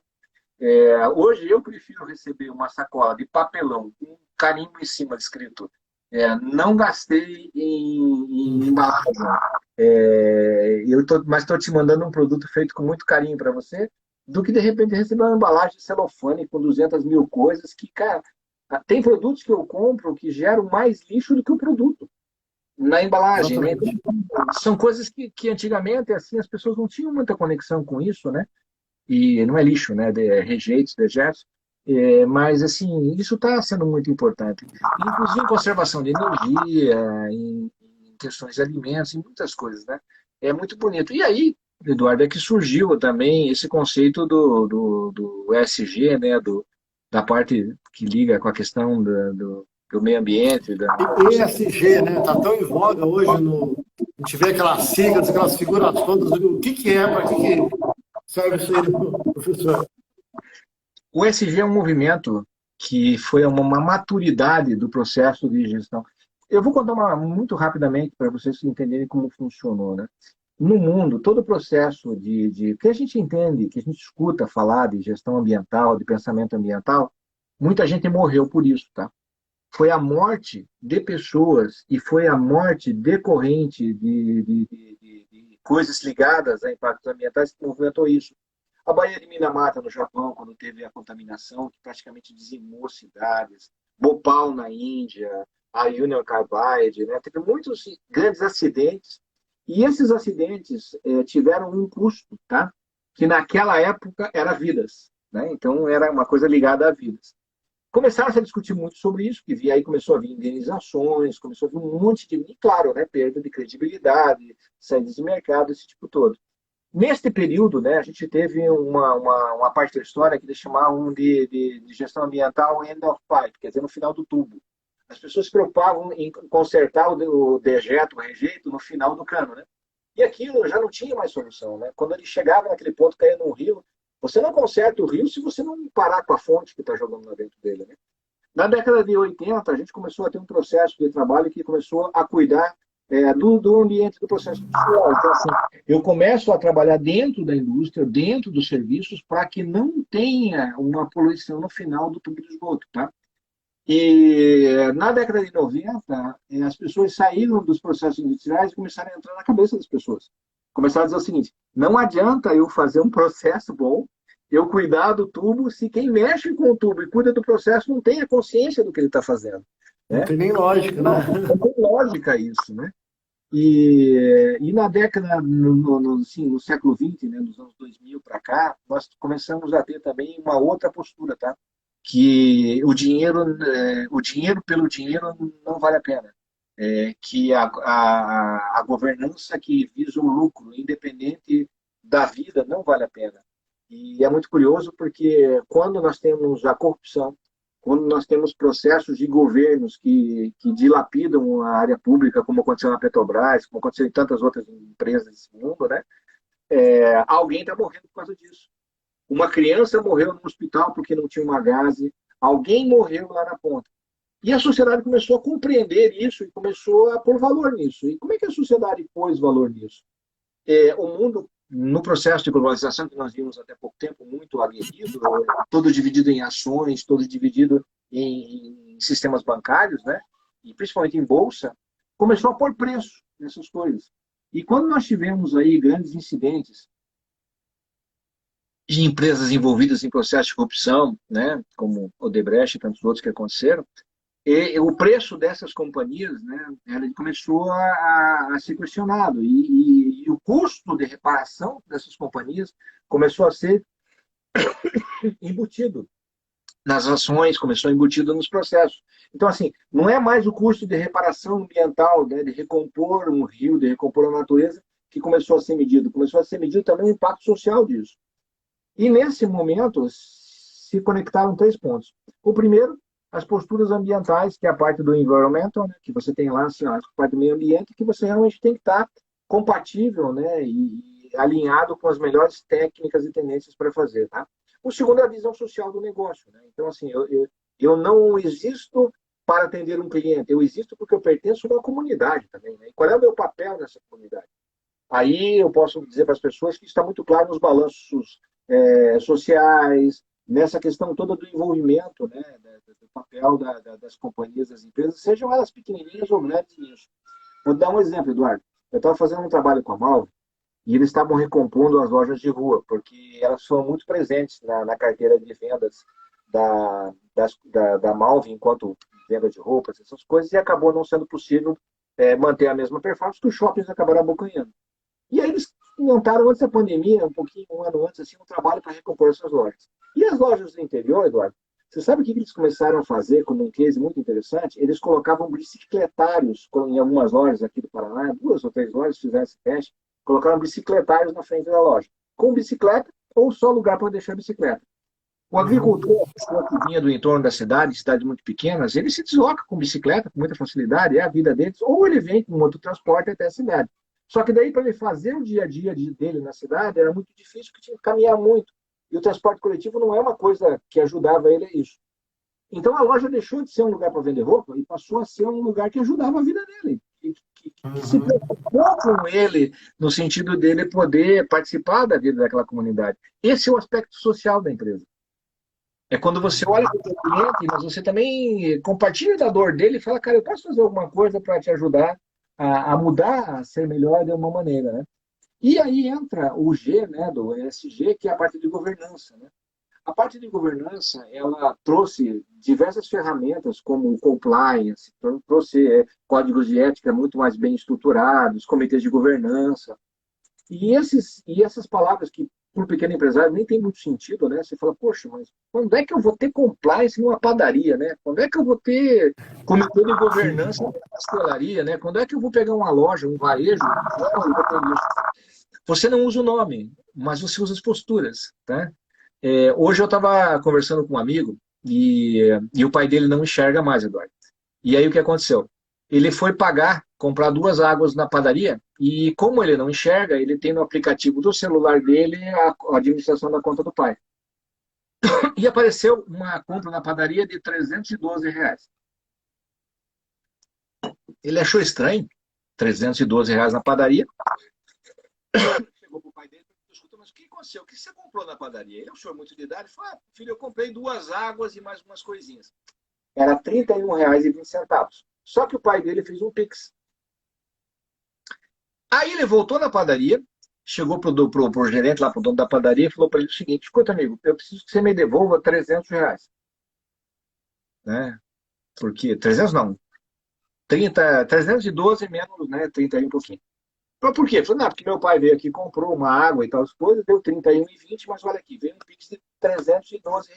Hoje eu prefiro receber uma sacola de papelão com um carimbo em cima escrito não gastei em embalagem. Mas estou te mandando um produto feito com muito carinho para você, do que de repente receber uma embalagem de celofane com 200 mil coisas que, cara, tem produtos que eu compro que geram mais lixo do que o produto na embalagem, né? Então, Exatamente. são coisas que antigamente assim as pessoas não tinham muita conexão com isso, né? E não é lixo, né? Rejeitos, dejetos. Mas, assim, isso está sendo muito importante. Inclusive em conservação de energia, em questões de alimentos, em muitas coisas, né? É muito bonito. E aí, Eduardo, é que surgiu também esse conceito do ESG, né? Da parte que liga com a questão do meio ambiente. ESG, né? Está tão em voga hoje no. A gente vê aquelas siglas, aquelas figuras todas. O que, que é? Para que serve isso aí, professor? O ESG é um movimento que foi uma maturidade do processo de gestão. Eu vou contar muito rapidamente para vocês entenderem como funcionou, né? No mundo, todo o processo que a gente entende, que a gente escuta falar de gestão ambiental, de pensamento ambiental, muita gente morreu por isso, tá? Foi a morte de pessoas e foi a morte decorrente de coisas ligadas a impactos ambientais que movimentou isso. A Baía de Minamata, no Japão, quando teve a contaminação, que praticamente dizimou cidades. Bhopal, na Índia, a Union Carbide, né? Teve muitos grandes acidentes. E esses acidentes tiveram um custo, tá? Que naquela época era vidas. Né? Então, era uma coisa ligada a vidas. Começaram -se a discutir muito sobre isso, que aí começou a vir indenizações, começou a vir um monte de... E claro, né? Perda de credibilidade, saídas de mercado, esse tipo todo. Neste período, né, a gente teve uma parte da história que eles chamavam de gestão ambiental end of pipe, quer dizer, no final do tubo. As pessoas se preocupavam em consertar o dejeto, o rejeito, no final do cano. Né? E aquilo já não tinha mais solução. Né? Quando ele chegava naquele ponto, caía no rio, você não conserta o rio se você não parar com a fonte que está jogando lá dentro dele. Né? Na década de 80, a gente começou a ter um processo de trabalho que começou a cuidar do ambiente do processo industrial. Então, assim, eu começo a trabalhar dentro da indústria, dentro dos serviços, para que não tenha uma poluição no final do tubo de esgoto. Tá? E na década de 90, as pessoas saíram dos processos industriais e começaram a entrar na cabeça das pessoas. Começaram a dizer o seguinte: não adianta eu fazer um processo bom, eu cuidar do tubo, se quem mexe com o tubo e cuida do processo não tem a consciência do que ele está fazendo. Não Né? tem nem lógica, né? Não tem lógica isso, né? E na década, no século XX, né, dos anos 2000 para cá, nós começamos a ter também uma outra postura, tá? Que o dinheiro pelo dinheiro não vale a pena. Que a governança que visa o lucro, independente da vida, não vale a pena. E é muito curioso porque quando nós temos a corrupção, quando nós temos processos de governos que dilapidam a área pública, como aconteceu na Petrobras, como aconteceu em tantas outras empresas desse mundo, né? Alguém está morrendo por causa disso. Uma criança morreu no hospital porque não tinha uma gase, alguém morreu lá na ponta. E a sociedade começou a compreender isso e começou a pôr valor nisso. E como é que a sociedade pôs valor nisso? O mundo, no processo de globalização que nós vimos até pouco tempo, muito aguerrido, todo dividido em ações, todo dividido em sistemas bancários, né? E principalmente em bolsa, começou a pôr preço nessas coisas. E quando nós tivemos aí grandes incidentes de empresas envolvidas em processos de corrupção, né, como Odebrecht e tantos outros que aconteceram, e o preço dessas companhias, né, ele começou a ser questionado e o custo de reparação dessas companhias começou a ser embutido nas ações, começou embutido nos processos. Então, assim, não é mais o custo de reparação ambiental, né, de recompor um rio, de recompor a natureza, que começou a ser medido. Começou a ser medido também o impacto social disso. E, nesse momento, se conectaram três pontos. O primeiro, as posturas ambientais, que é a parte do environmental, né, que você tem lá, assim, a parte do meio ambiente, que você realmente tem que estar compatível, né, e alinhado com as melhores técnicas e tendências para fazer, tá? O segundo é a visão social do negócio, né? Então, assim, eu não existo para atender um cliente, eu existo porque eu pertenço a uma comunidade também, né? E qual é o meu papel nessa comunidade? Aí eu posso dizer para as pessoas que está muito claro nos balanços sociais, nessa questão toda do envolvimento, né, do papel das companhias, das empresas, sejam elas pequenininhas ou grandes nisso. Vou dar um exemplo, Eduardo. Eu estava fazendo um trabalho com a Malve e eles estavam recompondo as lojas de rua, porque elas foram muito presentes na carteira de vendas da Malve enquanto venda de roupas, essas coisas, e acabou não sendo possível manter a mesma performance que os shoppings acabaram abocanhando. E aí eles montaram antes da pandemia, um pouquinho, um ano antes, assim, um trabalho para recompor essas lojas. E as lojas do interior, Eduardo, você sabe o que eles começaram a fazer como um case muito interessante? Eles colocavam bicicletários em algumas lojas aqui do Paraná, duas ou três lojas fizeram esse teste, colocaram bicicletários na frente da loja, com bicicleta ou só lugar para deixar a bicicleta. O agricultor, a pessoa que vinha do entorno da cidade, cidades muito pequenas, ele se desloca com bicicleta com muita facilidade, é a vida deles, ou ele vem com outro transporte até a cidade. Só que daí, para ele fazer o dia a dia dele na cidade, era muito difícil, porque tinha que caminhar muito. E o transporte coletivo não é uma coisa que ajudava ele a isso. Então a loja deixou de ser um lugar para vender roupa e passou a ser um lugar que ajudava a vida dele. Que se preocupou com ele, no sentido dele poder participar da vida daquela comunidade. Esse é o aspecto social da empresa. É quando você olha para o seu cliente, mas você também compartilha da dor dele e fala, cara, eu posso fazer alguma coisa para te ajudar a mudar, a ser melhor de uma maneira, né? E aí entra o G, né, do ESG, que é a parte de governança, né? A parte de governança, ela trouxe diversas ferramentas, como o compliance, trouxe códigos de ética muito mais bem estruturados, comitês de governança, e essas palavras que, para o pequeno empresário, nem tem muito sentido, né? Você fala, poxa, mas quando é que eu vou ter compliance numa padaria, né? Quando é que eu vou ter comitê de governança numa pastelaria, né? Quando é que eu vou pegar uma loja, um varejo? Não, eu vou ter isso. Você não usa o nome, mas você usa as posturas, tá? Hoje eu estava conversando com um amigo e o pai dele não enxerga mais, Eduardo. E aí o que aconteceu? Ele foi comprar duas águas na padaria, e como ele não enxerga, ele tem no aplicativo do celular dele a administração da conta do pai. E apareceu uma compra na padaria de R$ 312. Ele achou estranho, R$ 312 na padaria. Chegou para o pai dele e perguntou, escuta, mas o que aconteceu? O que você comprou na padaria? Ele é um senhor muito de idade, falou, filho, eu comprei duas águas e mais umas coisinhas. Era R$ 31,20. Só que o pai dele fez um Pix. Aí ele voltou na padaria, chegou pro gerente lá, pro dono da padaria, e falou para ele o seguinte, escuta, amigo, eu preciso que você me devolva R$ 300. Né? Porque, 300 não, 312 menos, né, 30 e um pouquinho. Mas por quê? Falei, não, porque meu pai veio aqui, comprou uma água e tal, as coisas, deu 31,20, mas olha aqui, veio um Pix de R$ 312.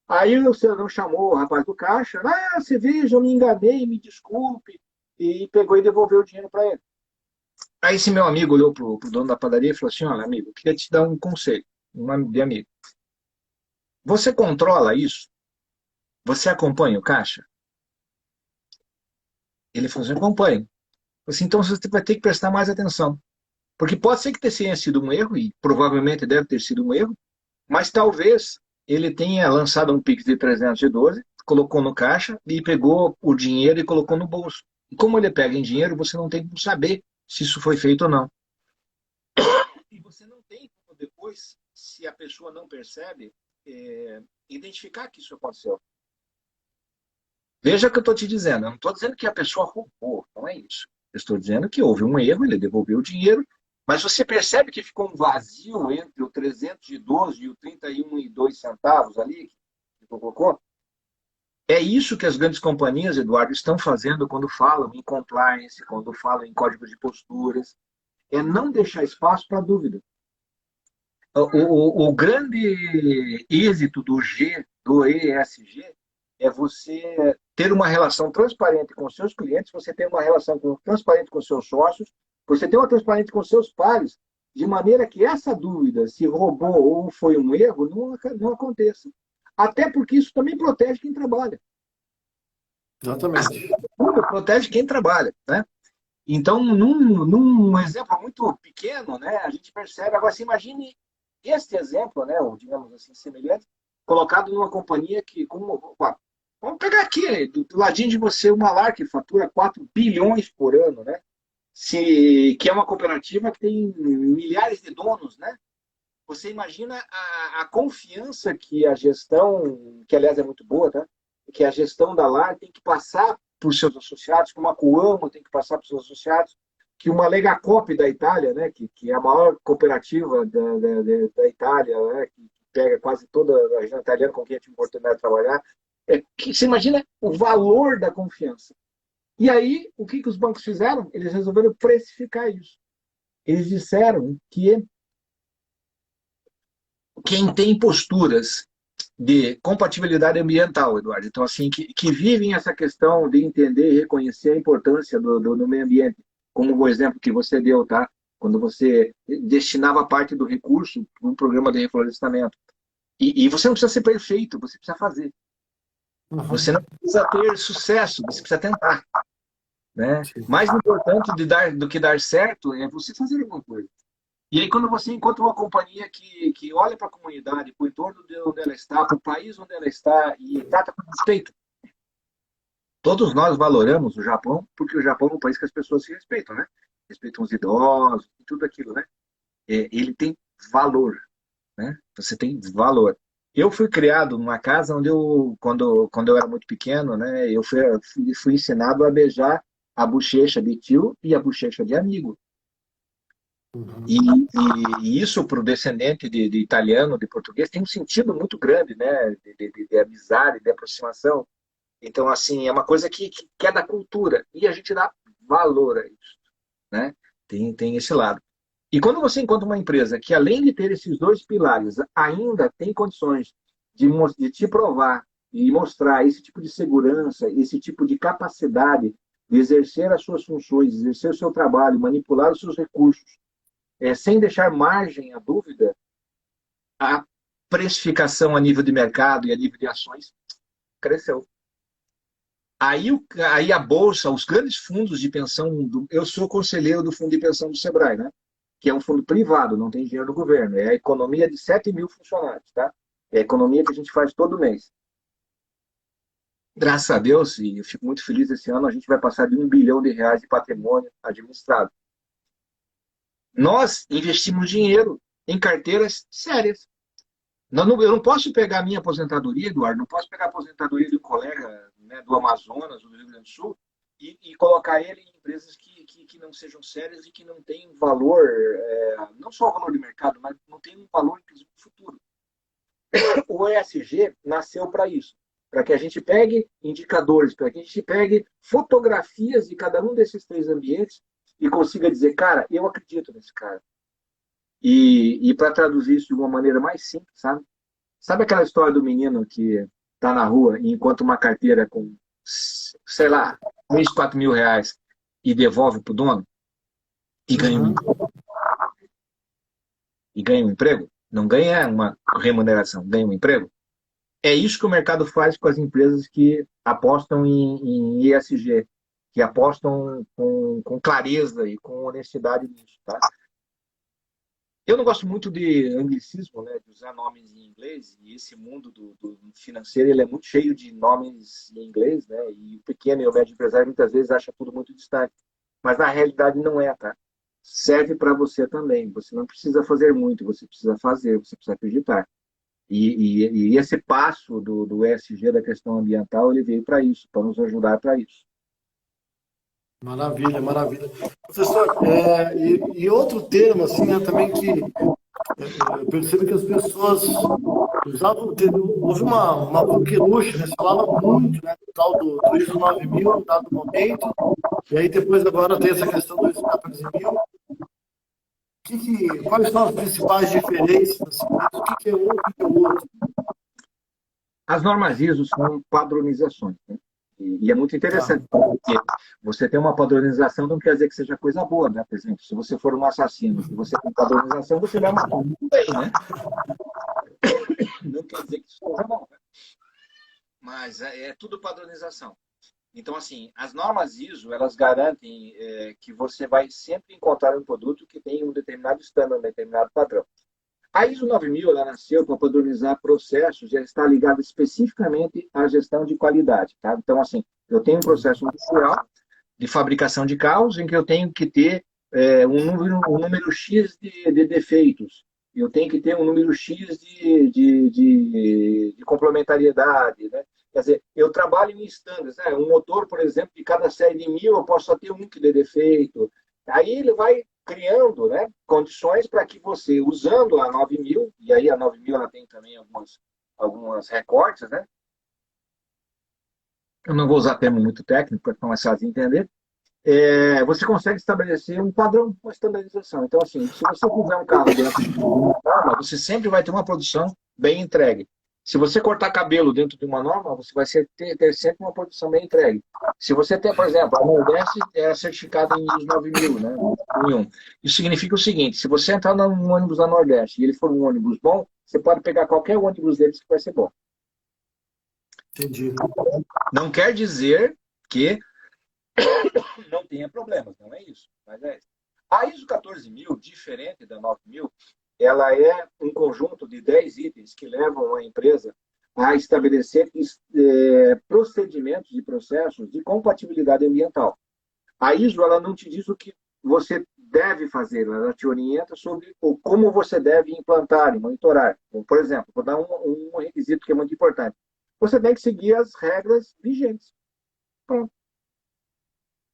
Aí o cidadão chamou o rapaz do caixa, você veja, eu me enganei, me desculpe, e pegou e devolveu o dinheiro para ele. Aí esse meu amigo olhou pro dono da padaria e falou assim, olha, amigo, eu queria te dar um conselho, um nome de amigo. Você controla isso? Você acompanha o caixa? Ele falou assim, acompanho. Eu falei assim, então você vai ter que prestar mais atenção. Porque pode ser que tenha sido um erro, e provavelmente deve ter sido um erro, mas talvez ele tenha lançado um Pix de 312, colocou no caixa e pegou o dinheiro e colocou no bolso. E como ele pega em dinheiro, você não tem como saber se isso foi feito ou não. E você não tem como depois, se a pessoa não percebe, identificar que isso aconteceu. Veja o que eu estou te dizendo. Eu não estou dizendo que a pessoa roubou, não é isso. Eu estou dizendo que houve um erro, ele devolveu o dinheiro Mas você percebe que ficou um vazio entre o 312 e o 31,02 centavos ali, que tu colocou? É isso que as grandes companhias, Eduardo, estão fazendo quando falam em compliance, quando falam em código de posturas, é não deixar espaço para dúvida. O grande êxito do G, do ESG, é você ter uma relação transparente com os seus clientes, você ter uma relação transparente com os seus sócios, você ter uma transparente com os seus pares, de maneira que essa dúvida, se roubou ou foi um erro, não aconteça. Até porque isso também protege quem trabalha. Exatamente. Protege quem trabalha, né? Então, num exemplo muito pequeno, né, a gente percebe. Agora, se imagine este exemplo, né, ou digamos assim, semelhante, colocado numa companhia que, vamos pegar aqui, do ladinho de você, uma LAR que fatura 4 bilhões por ano, né? Que é uma cooperativa que tem milhares de donos, né? Você imagina a confiança que a gestão, que aliás é muito boa, tá? Que a gestão da LAR tem que passar para os seus associados, como a Coamo tem que passar para os seus associados, que uma Legacoop da Itália, né, que é a maior cooperativa da Itália, né, que pega quase toda a região italiana com quem eu tive oportunidade de trabalhar, que você imagina o valor da confiança. E aí, o que os bancos fizeram? Eles resolveram precificar isso. Eles disseram que quem tem posturas de compatibilidade ambiental, Eduardo. Então, assim, que vivem essa questão de entender e reconhecer a importância do meio ambiente, como o exemplo que você deu, tá? Quando você destinava parte do recurso para um programa de reflorestamento. E você não precisa ser perfeito, você precisa fazer. Você não precisa ter sucesso, você precisa tentar. Né? Mais importante do que dar certo é você fazer alguma coisa. E aí, quando você encontra uma companhia que olha para a comunidade, para o entorno de onde ela está, para o país onde ela está, e trata com respeito. Todos nós valoramos o Japão, porque o Japão é um país que as pessoas se respeitam, né? Respeitam os idosos e tudo aquilo, né? Ele tem valor, né? Você tem valor. Eu fui criado numa casa onde quando eu era muito pequeno, né? Eu fui ensinado a beijar a bochecha de tio e a bochecha de amigo. E, e isso para o descendente de italiano, de português, tem um sentido muito grande, né? De amizade, de aproximação. Então, assim, é uma coisa que é da cultura. E a gente dá valor a isso, né? Tem esse lado. E quando você encontra uma empresa que, além de ter esses dois pilares, ainda tem condições de te provar e mostrar esse tipo de segurança, esse tipo de capacidade de exercer as suas funções, exercer o seu trabalho, manipular os seus recursos, sem deixar margem à dúvida, a precificação a nível de mercado e a nível de ações cresceu. Aí a Bolsa, os grandes fundos de pensão, eu sou conselheiro do fundo de pensão do Sebrae, né? Que é um fundo privado, não tem dinheiro do governo. É a economia de 7 mil funcionários, tá? É a economia que a gente faz todo mês. Graças a Deus, e eu fico muito feliz esse ano, a gente vai passar de R$ 1 bilhão de patrimônio administrado. Nós investimos dinheiro em carteiras sérias. Eu não posso pegar a minha aposentadoria, Eduardo, não posso pegar a aposentadoria de um colega, né, do Amazonas, do Rio Grande do Sul, e colocar ele em empresas que não sejam sérias e que não tenham valor, não só o valor de mercado, mas não tenham um valor, inclusive, futuro. O ESG nasceu para isso, para que a gente pegue indicadores, para que a gente pegue fotografias de cada um desses três ambientes e consiga dizer, cara, eu acredito nesse cara. E para traduzir isso de uma maneira mais simples, sabe? Sabe aquela história do menino que está na rua e encontra uma carteira com, sei lá, 3, 4 mil reais e devolve para o dono e ganha um, e ganha um emprego? Não ganha uma remuneração, ganha um emprego? É isso que o mercado faz com as empresas que apostam em ESG, que apostam com clareza e com honestidade nisso, tá? Eu não gosto muito de anglicismo, né, de usar nomes em inglês, e esse mundo do financeiro ele é muito cheio de nomes em inglês, né, e o pequeno e o médio empresário muitas vezes acha tudo muito distante. Mas na realidade não é, tá? Serve para você também. Você não precisa fazer muito, você precisa fazer, você precisa acreditar. E esse passo do ESG, da questão ambiental, ele veio para isso, para nos ajudar para isso. Maravilha, maravilha. Professor, e outro termo, assim, né, também que eu percebo que as pessoas usavam, houve uma coqueluche, né? Se falava muito, né, do tal do ISO 9000, em dado momento, e aí depois agora tem essa questão do ISO 14000. Quais são as principais diferenças, assim, o que é um, o que é o outro? As normas ISO são padronizações, né? E é muito Tá, interessante, porque você tem uma padronização não quer dizer que seja coisa boa, né? Por exemplo, se você for um assassino e você tem padronização, você vai matar muito bem, né? Não quer dizer que isso seja bom, né? Mas é tudo padronização. Então, assim, as normas ISO, elas garantem que você vai sempre encontrar um produto que tem um determinado standard, um determinado padrão. A ISO 9000, ela nasceu para padronizar processos e ela está ligada especificamente à gestão de qualidade, tá? Então, assim, eu tenho um processo industrial de fabricação de carros em que eu tenho que ter um número X de defeitos. Eu tenho que ter um número X de complementariedade, né? Quer dizer, eu trabalho em estándares, né? Um motor, por exemplo, de cada série de 1000, eu posso só ter um que dê defeito. Aí ele vai criando, né, condições para que você, usando a 9000, e aí a 9000 ela tem também algumas recortes, né? Eu não vou usar termo muito técnico para ficar mais fácil de entender. Você consegue estabelecer um padrão, uma estandarização. Então, assim, se você fizer um carro dentro de uma norma, você sempre vai ter uma produção bem entregue. Se você cortar cabelo dentro de uma norma, você vai ter sempre uma produção bem entregue. Se você tem, por exemplo, a Nordeste é certificada em ISO 9000, né? Isso significa o seguinte, se você entrar num ônibus da Nordeste e ele for um ônibus bom, você pode pegar qualquer ônibus deles que vai ser bom. entendi. Não quer dizer que não tenha problemas, não é isso. Mas é isso. A ISO 14000, diferente da 9000, ela é um conjunto de 10 itens que levam a empresa a estabelecer procedimentos e processos de compatibilidade ambiental. A ISO ela não te diz o que você deve fazer, ela te orienta sobre como você deve implantar e monitorar. Por exemplo, vou dar um requisito que é muito importante. Você tem que seguir as regras vigentes. Pronto.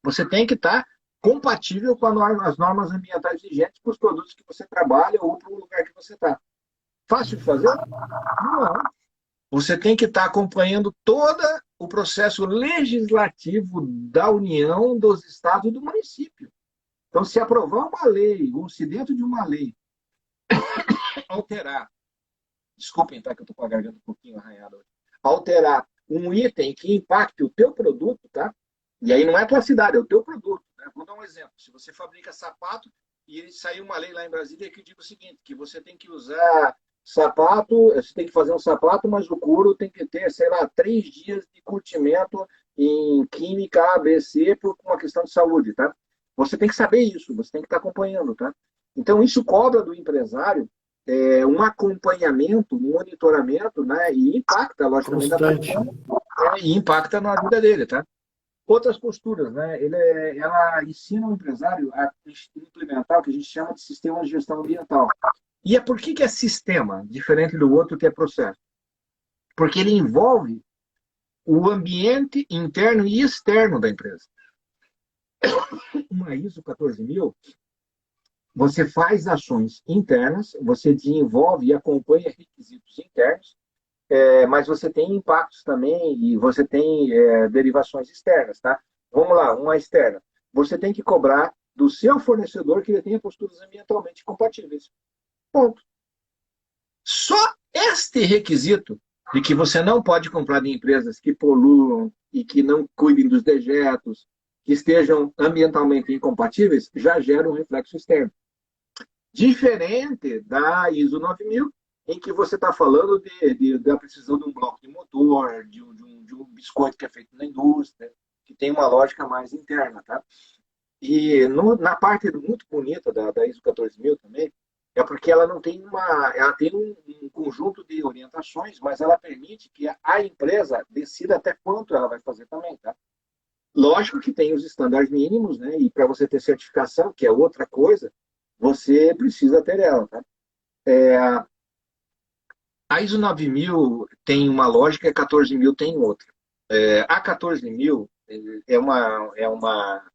Você tem que estar compatível com as normas ambientais vigentes para os produtos que você trabalha ou para o lugar que você está. Fácil de fazer? Não. Você tem que estar acompanhando todo o processo legislativo da União, dos estados e do município. Então, se aprovar uma lei, ou se dentro de uma lei alterar, desculpem, tá, que eu estou com a garganta um pouquinho arranhada hoje, alterar um item que impacte o teu produto, tá? E aí não é a tua cidade, é o teu produto. Né? Vou dar um exemplo. Se você fabrica sapato e saiu uma lei lá em Brasília que diz o seguinte, que você tem que usar sapato, você tem que fazer um sapato, mas o couro tem que ter, sei lá, 3 dias de curtimento em química A, B, C por uma questão de saúde, tá? Você tem que saber isso, você tem que estar acompanhando, tá? Então, isso cobra do empresário um acompanhamento, um monitoramento, né? E impacta, logicamente, na Constante. produção, e impacta na vida dele, tá? Outras posturas, né? Ela ensina o empresário a implementar o que a gente chama de sistema de gestão ambiental. E por que é sistema, diferente do outro que é processo? Porque ele envolve o ambiente interno e externo da empresa. Uma ISO 14000, você faz ações internas, você desenvolve e acompanha requisitos internos, mas você tem impactos também e você tem derivações externas, tá? Vamos lá, uma externa. Você tem que cobrar do seu fornecedor que ele tenha posturas ambientalmente compatíveis. Ponto. Só este requisito de que você não pode comprar de empresas que poluam e que não cuidem dos dejetos, que estejam ambientalmente incompatíveis, já gera um reflexo externo. Diferente da ISO 9000, em que você está falando da precisão de um bloco de motor, de um biscoito que é feito na indústria, que tem uma lógica mais interna. Tá? E na parte muito bonita da ISO 14000 também, é porque ela não tem ela tem um conjunto de orientações, mas ela permite que a empresa decida até quanto ela vai fazer também. Tá? Lógico que tem os estándares mínimos, né? E para você ter certificação, que é outra coisa, você precisa ter ela. Tá? A ISO 9000 tem uma lógica, a 14000 tem outra. A 14000 é uma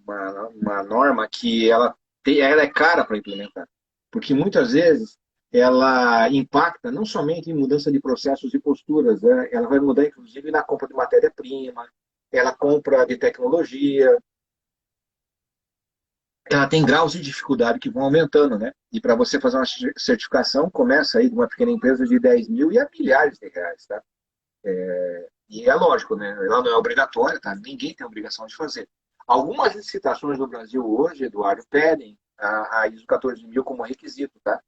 uma norma que ela é cara para implementar. Porque muitas vezes ela impacta não somente em mudança de processos e posturas, né? Ela vai mudar inclusive na compra de matéria-prima, ela compra de tecnologia, ela tem graus de dificuldade que vão aumentando, né? E para você fazer uma certificação, começa aí de uma pequena empresa de 10 mil e a milhares de reais, tá? E é lógico, né? Ela não é obrigatória, tá? Ninguém tem a obrigação de fazer. Algumas licitações no Brasil hoje, Eduardo, pedem a ISO 14000 como requisito, tá?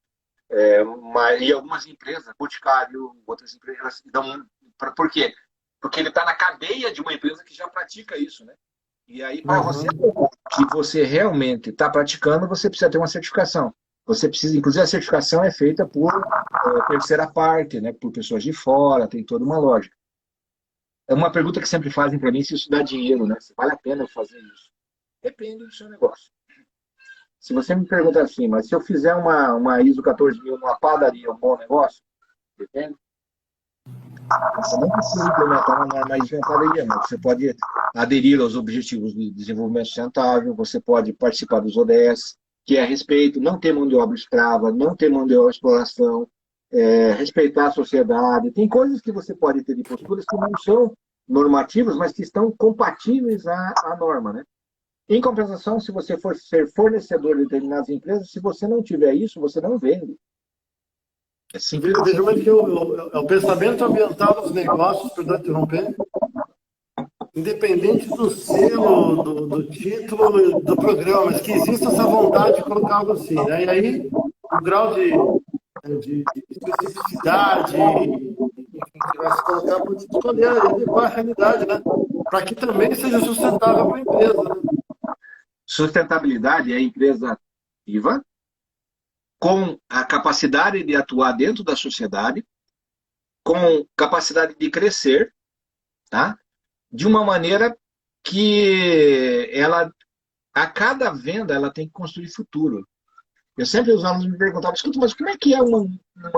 E algumas empresas, Boticário, outras empresas, elas dão... Por quê? Porque ele está na cadeia de uma empresa que já pratica isso, né? E aí, para você que você realmente está praticando, você precisa ter uma certificação. Você precisa, inclusive, a certificação é feita por terceira parte, né? Por pessoas de fora, tem toda uma lógica. É uma pergunta que sempre fazem para mim se isso dá dinheiro, né? Se vale a pena eu fazer isso. Depende do seu negócio. Se você me pergunta assim, mas se eu fizer uma ISO 14000 numa padaria, é um bom negócio? Depende. Você não precisa implementar na ISO em padaria, mas você pode aderir aos Objetivos de Desenvolvimento Sustentável, você pode participar dos ODS, que é a respeito, não ter mão de obra escrava, não ter mão de obra exploração, respeitar a sociedade. Tem coisas que você pode ter de posturas que não são normativas, mas que estão compatíveis à norma, né? Em compensação, se você for ser fornecedor de determinadas empresas, se você não tiver isso, você não vende. É simples. Veja muito que o pensamento ambiental dos negócios, perdão interromper, independente do selo, do título, do programa, mas que exista essa vontade de colocar algo assim, né? E aí, o grau de especificidade que vai se colocar para escolher adequar a realidade, né? Para que também seja sustentável para a empresa, né? Sustentabilidade é a empresa viva, com a capacidade de atuar dentro da sociedade, com capacidade de crescer, tá? De uma maneira que ela, a cada venda, ela tem que construir futuro. Eu sempre, os alunos me perguntavam, escuta, mas como é que é uma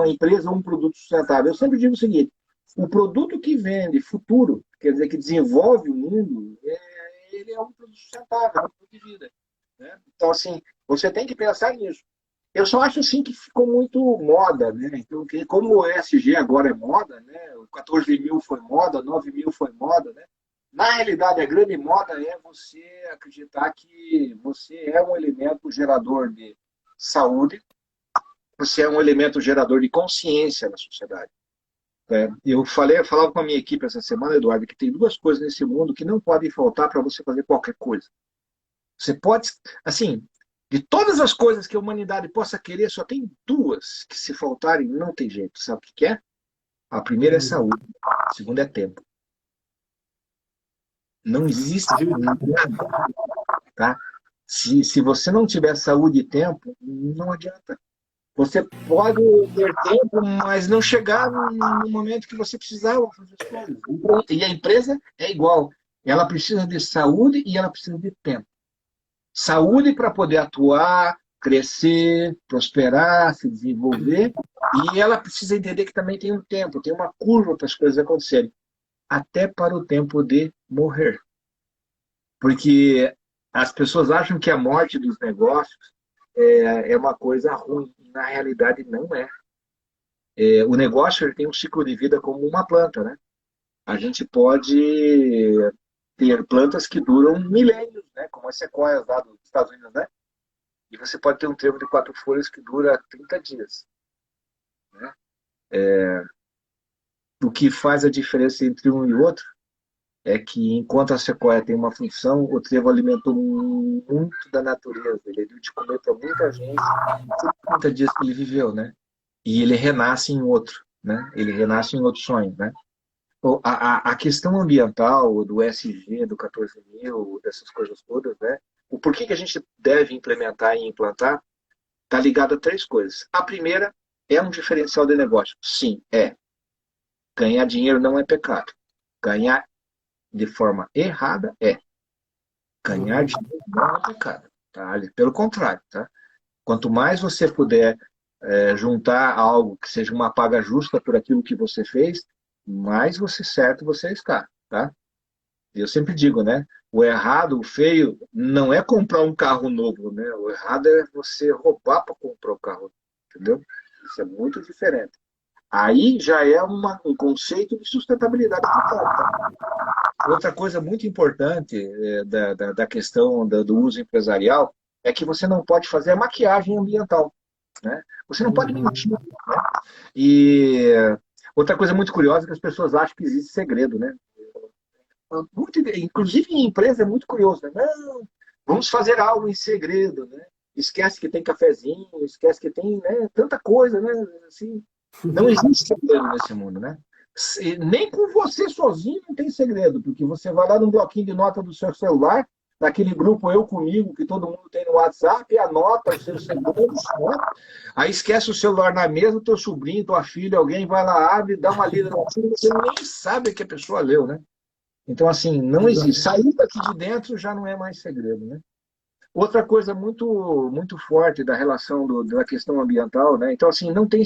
empresa ou um produto sustentável? Eu sempre digo o seguinte, o produto que vende futuro, quer dizer, que desenvolve o mundo, ele é um produto sustentável, é um produto de vida. Né? Então, assim, você tem que pensar nisso. Eu só acho assim que ficou muito moda, né? Então, como o ESG agora é moda, né? O 14.000 foi moda, 9.000 foi moda, né? Na realidade, a grande moda é você acreditar que você é um elemento gerador de saúde, você é um elemento gerador de consciência na sociedade. Eu falava com a minha equipe essa semana, Eduardo, que tem duas coisas nesse mundo que não podem faltar para você fazer qualquer coisa. Você pode, assim, de todas as coisas que a humanidade possa querer, só tem duas que se faltarem não tem jeito. Sabe o que é? A primeira é saúde, a segunda é tempo. Não existe nada, tá? Se você não tiver saúde e tempo, não adianta. Você pode ter tempo, mas não chegar no momento que você precisava fazer as coisas. E a empresa é igual. Ela precisa de saúde e ela precisa de tempo. Saúde para poder atuar, crescer, prosperar, se desenvolver. E ela precisa entender que também tem um tempo, tem uma curva para as coisas acontecerem. Até para o tempo de morrer. Porque as pessoas acham que a morte dos negócios é uma coisa ruim. E na realidade não é. O negócio ele tem um ciclo de vida como uma planta, né? A gente pode ter plantas que duram milênios, né? Como as sequoias lá dos Estados Unidos, né? E você pode ter um trevo de 4 folhas que dura 30 dias. Né? O que faz a diferença entre um e outro é que, enquanto a sequoia tem uma função, o trevo alimentou muito da natureza. Ele deu de comer para muita gente, 30 dias que ele viveu, né? E ele renasce em outro, né? Ele renasce em outro sonho, né? A questão ambiental do ESG, do 14.000, dessas coisas todas, né? O porquê que a gente deve implementar e implantar está ligado a três coisas. A primeira é um diferencial de negócio. Sim, é. Ganhar dinheiro não é pecado. Ganhar de forma errada é. Ganhar dinheiro não é pecado. Tá? Pelo contrário, tá? Quanto mais você puder juntar algo que seja uma paga justa por aquilo que você fez, mais certo você está, tá? Eu sempre digo, né? O errado, o feio, não é comprar um carro novo, né? O errado é você roubar para comprar um carro, entendeu? Isso é muito diferente. Aí já é um conceito de sustentabilidade total, tá? Outra coisa muito importante da questão do uso empresarial é que você não pode fazer a maquiagem ambiental, né? Você não pode Uhum. mentir, né? E outra coisa muito curiosa é que as pessoas acham que existe segredo, né? Inclusive em empresa é muito curioso, né? Não, vamos fazer algo em segredo, né? Esquece que tem cafezinho, esquece que tem, né, tanta coisa, né? Assim, não existe segredo nesse mundo, né? Nem com você sozinho não tem segredo, porque você vai lá no bloquinho de nota do seu celular, naquele grupo Eu Comigo, que todo mundo tem no WhatsApp, e anota os seus segredos, né? Aí esquece o celular na mesa, teu sobrinho, tua filha, alguém vai lá, abre, dá uma lida no artigo, você nem sabe que a pessoa leu, né? Então, assim, não existe. Exato. Sair daqui de dentro já não é mais segredo, né? Outra coisa muito forte da relação da questão ambiental, né? Então, assim, não tem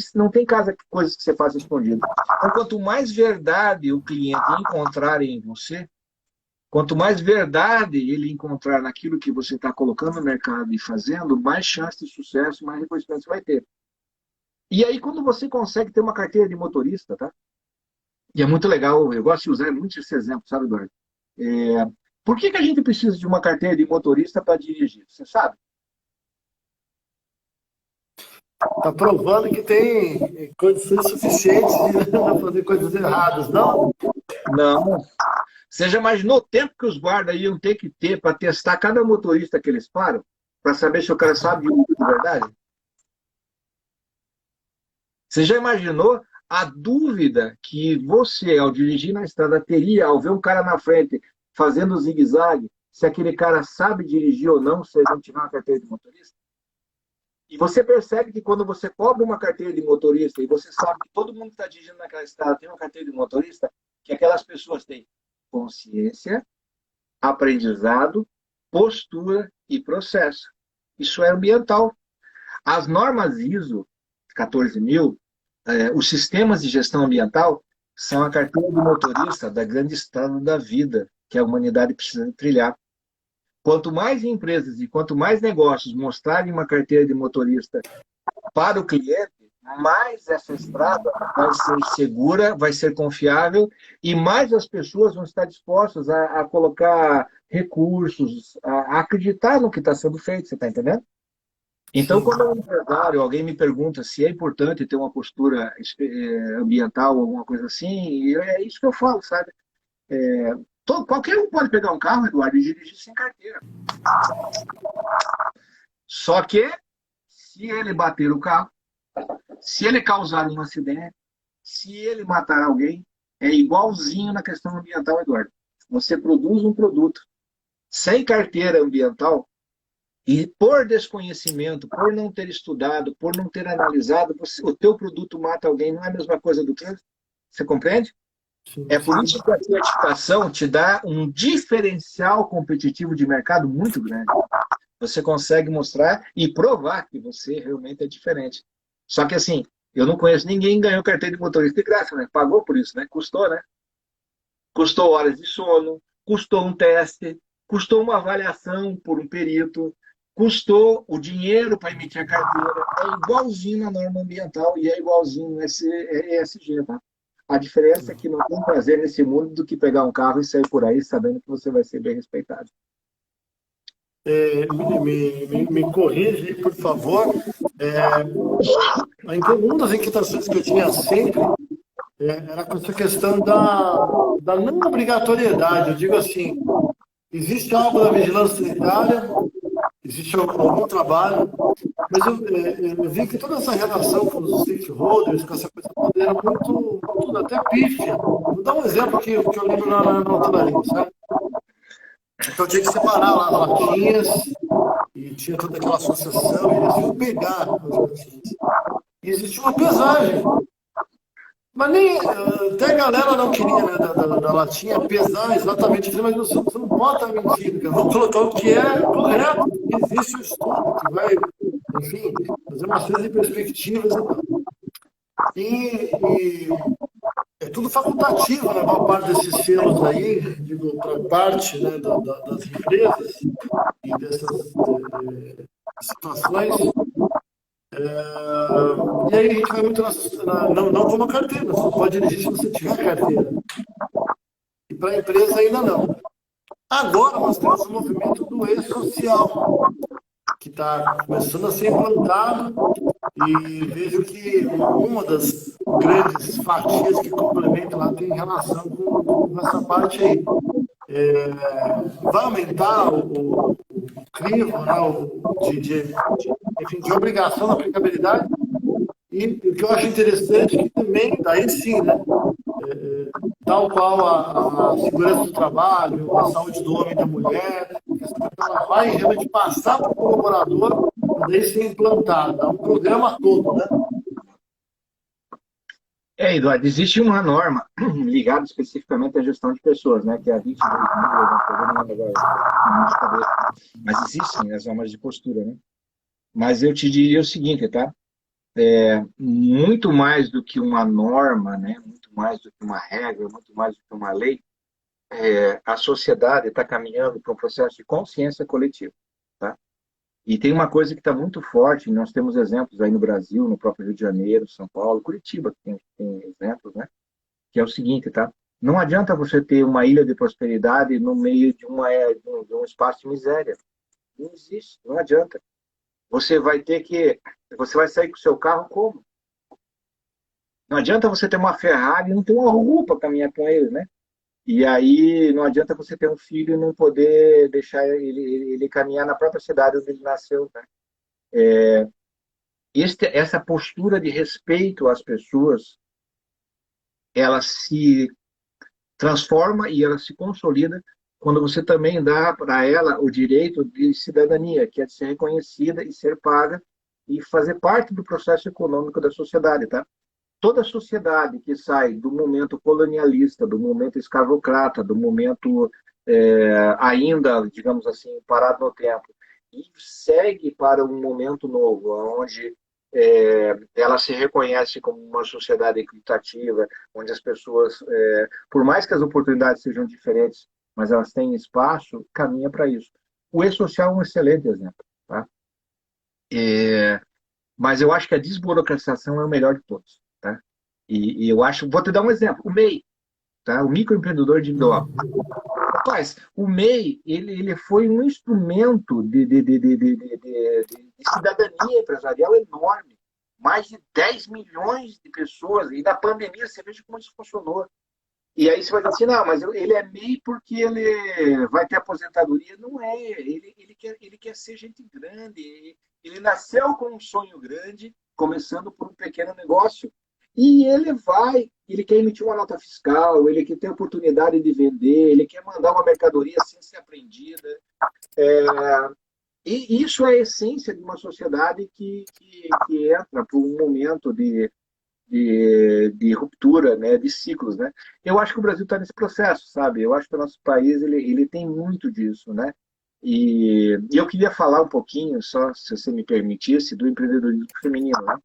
coisas que você faz escondido. Então, quanto mais verdade o cliente encontrar em você, quanto mais verdade ele encontrar naquilo que você está colocando no mercado e fazendo, mais chance de sucesso, mais reconhecimento você vai ter. E aí, quando você consegue ter uma carteira de motorista, tá? E é muito legal, eu gosto de usar muito esse exemplo, sabe, Eduardo? É, por que a gente precisa de uma carteira de motorista para dirigir? Você sabe? Está provando que tem condições suficientes de não fazer coisas erradas, não? Não. Você já imaginou o tempo que os guardas iam ter que ter para testar cada motorista que eles param? Para saber se o cara sabe dirigir de verdade? Você já imaginou a dúvida que você, ao dirigir na estrada, teria ao ver um cara na frente fazendo zigue-zague, se aquele cara sabe dirigir ou não, se ele não tiver uma carteira de motorista? E você percebe que quando você cobra uma carteira de motorista e você sabe que todo mundo que está dirigindo naquela estrada tem uma carteira de motorista, que aquelas pessoas têm consciência, aprendizado, postura e processo. Isso é ambiental. As normas ISO 14000, os sistemas de gestão ambiental, são a carteira de motorista da grande estrada da vida que a humanidade precisa trilhar. Quanto mais empresas e quanto mais negócios mostrarem uma carteira de motorista para o cliente, mais essa estrada vai ser segura, vai ser confiável e mais as pessoas vão estar dispostas a colocar recursos, a acreditar no que está sendo feito, você está entendendo? Então, Sim. quando um empresário, alguém me pergunta se é importante ter uma postura ambiental, alguma coisa assim, é isso que eu falo, sabe? Qualquer um pode pegar um carro, Eduardo, e dirigir sem carteira. Só que, se ele bater o carro, se ele causar um acidente, se ele matar alguém, é igualzinho na questão ambiental, Eduardo. Você produz um produto sem carteira ambiental e por desconhecimento, por não ter estudado, por não ter analisado, o teu produto mata alguém, não é a mesma coisa do que você compreende? Sim, É por sim. isso que a certificação te dá um diferencial competitivo de mercado muito grande. Você consegue mostrar e provar que você realmente é diferente. Só que assim, eu não conheço ninguém que ganhou carteira de motorista de graça, né? Pagou por isso, né? Custou, né? Custou horas de sono, custou um teste, custou uma avaliação por um perito, custou o dinheiro para emitir a carteira. É igualzinho na norma ambiental e é igualzinho no ESG, tá? A diferença é que não tem prazer nesse mundo do que pegar um carro e sair por aí sabendo que você vai ser bem respeitado. Me corrige, por favor. É, uma das inquietações que eu tinha sempre era com essa questão da não obrigatoriedade. Eu digo assim, existe algo da vigilância sanitária, existe algum trabalho, mas eu vi que toda essa relação com os stakeholders, com essa coisa toda, era muito até pífia. Vou dar um exemplo que eu lembro na hotelaria, sabe? Então tinha que separar lá as latinhas, e tinha toda aquela associação, e eles iam pegar as latinhas. E existia uma pesagem. Mas nem até a galera não queria, né, da latinha pesar exatamente aquilo, mas você não pode estar mentindo, cara. Vou colocar o que é correto, porque existe um estudo que vai, enfim, fazer uma série de perspectivas e tal. E tudo facultativo, né? Uma parte desses selos aí, digo, para parte, né, das empresas e dessas situações. E aí a gente vai muito não como a carteira, você pode dirigir se você tiver carteira. E para a empresa ainda não. Agora nós temos o movimento do e-social, que está começando a ser implantado, e vejo que uma das grandes fatias que complementa lá tem relação com essa parte aí. Vai aumentar o crivo, né, enfim, de obrigação da aplicabilidade, e o que eu acho interessante é que também, daí sim, né, tal qual a segurança do trabalho, a saúde do homem e da mulher, ela vai realmente passar para o colaborador poder ser implantada. É um programa todo, né? Eduardo, existe uma norma ligada especificamente à gestão de pessoas, né, que é a 22.000, mas existem as normas de postura, né? Mas eu te diria o seguinte, tá? Muito mais do que uma norma, né? Muito mais do que uma regra, muito mais do que uma lei, a sociedade está caminhando para um processo de consciência coletiva, tá? E tem uma coisa que está muito forte, nós temos exemplos aí no Brasil, no próprio Rio de Janeiro, São Paulo, Curitiba, que tem exemplos, né? Que é o seguinte, tá? Não adianta você ter uma ilha de prosperidade no meio de um espaço de miséria. Não existe, não adianta. Você vai sair com o seu carro como? Não adianta você ter uma Ferrari e não ter uma rua para caminhar com ele, né? E aí não adianta você ter um filho e não poder deixar ele caminhar na própria cidade onde ele nasceu, né? Essa postura de respeito às pessoas, ela se transforma e ela se consolida quando você também dá para ela o direito de cidadania, que é de ser reconhecida e ser paga e fazer parte do processo econômico da sociedade, tá? Toda sociedade que sai do momento colonialista, do momento escravocrata, do momento ainda, digamos assim, parado no tempo, e segue para um momento novo, onde ela se reconhece como uma sociedade equitativa, onde as pessoas, por mais que as oportunidades sejam diferentes, mas elas têm espaço, caminha para isso. O e-social é um excelente exemplo, tá? Mas eu acho que a desburocratização é o melhor de todos, tá? E eu acho, vou te dar um exemplo, o MEI, tá? O microempreendedor individual. Rapaz, o MEI, ele foi um instrumento de cidadania empresarial enorme. Mais de 10 milhões de pessoas, e na pandemia você veja como isso funcionou. E aí você vai dizer assim, não, mas ele é MEI porque ele vai ter aposentadoria. Não é, ele quer ser gente grande, ele nasceu com um sonho grande, começando por um pequeno negócio. E ele quer emitir uma nota fiscal, ele quer ter oportunidade de vender, ele quer mandar uma mercadoria sem ser apreendida. E isso é a essência de uma sociedade que entra por um momento de ruptura, né, de ciclos, né? Eu acho que o Brasil está nesse processo, sabe? Eu acho que o nosso país ele tem muito disso, né? E eu queria falar um pouquinho, só se você me permitisse, do empreendedorismo feminino, né?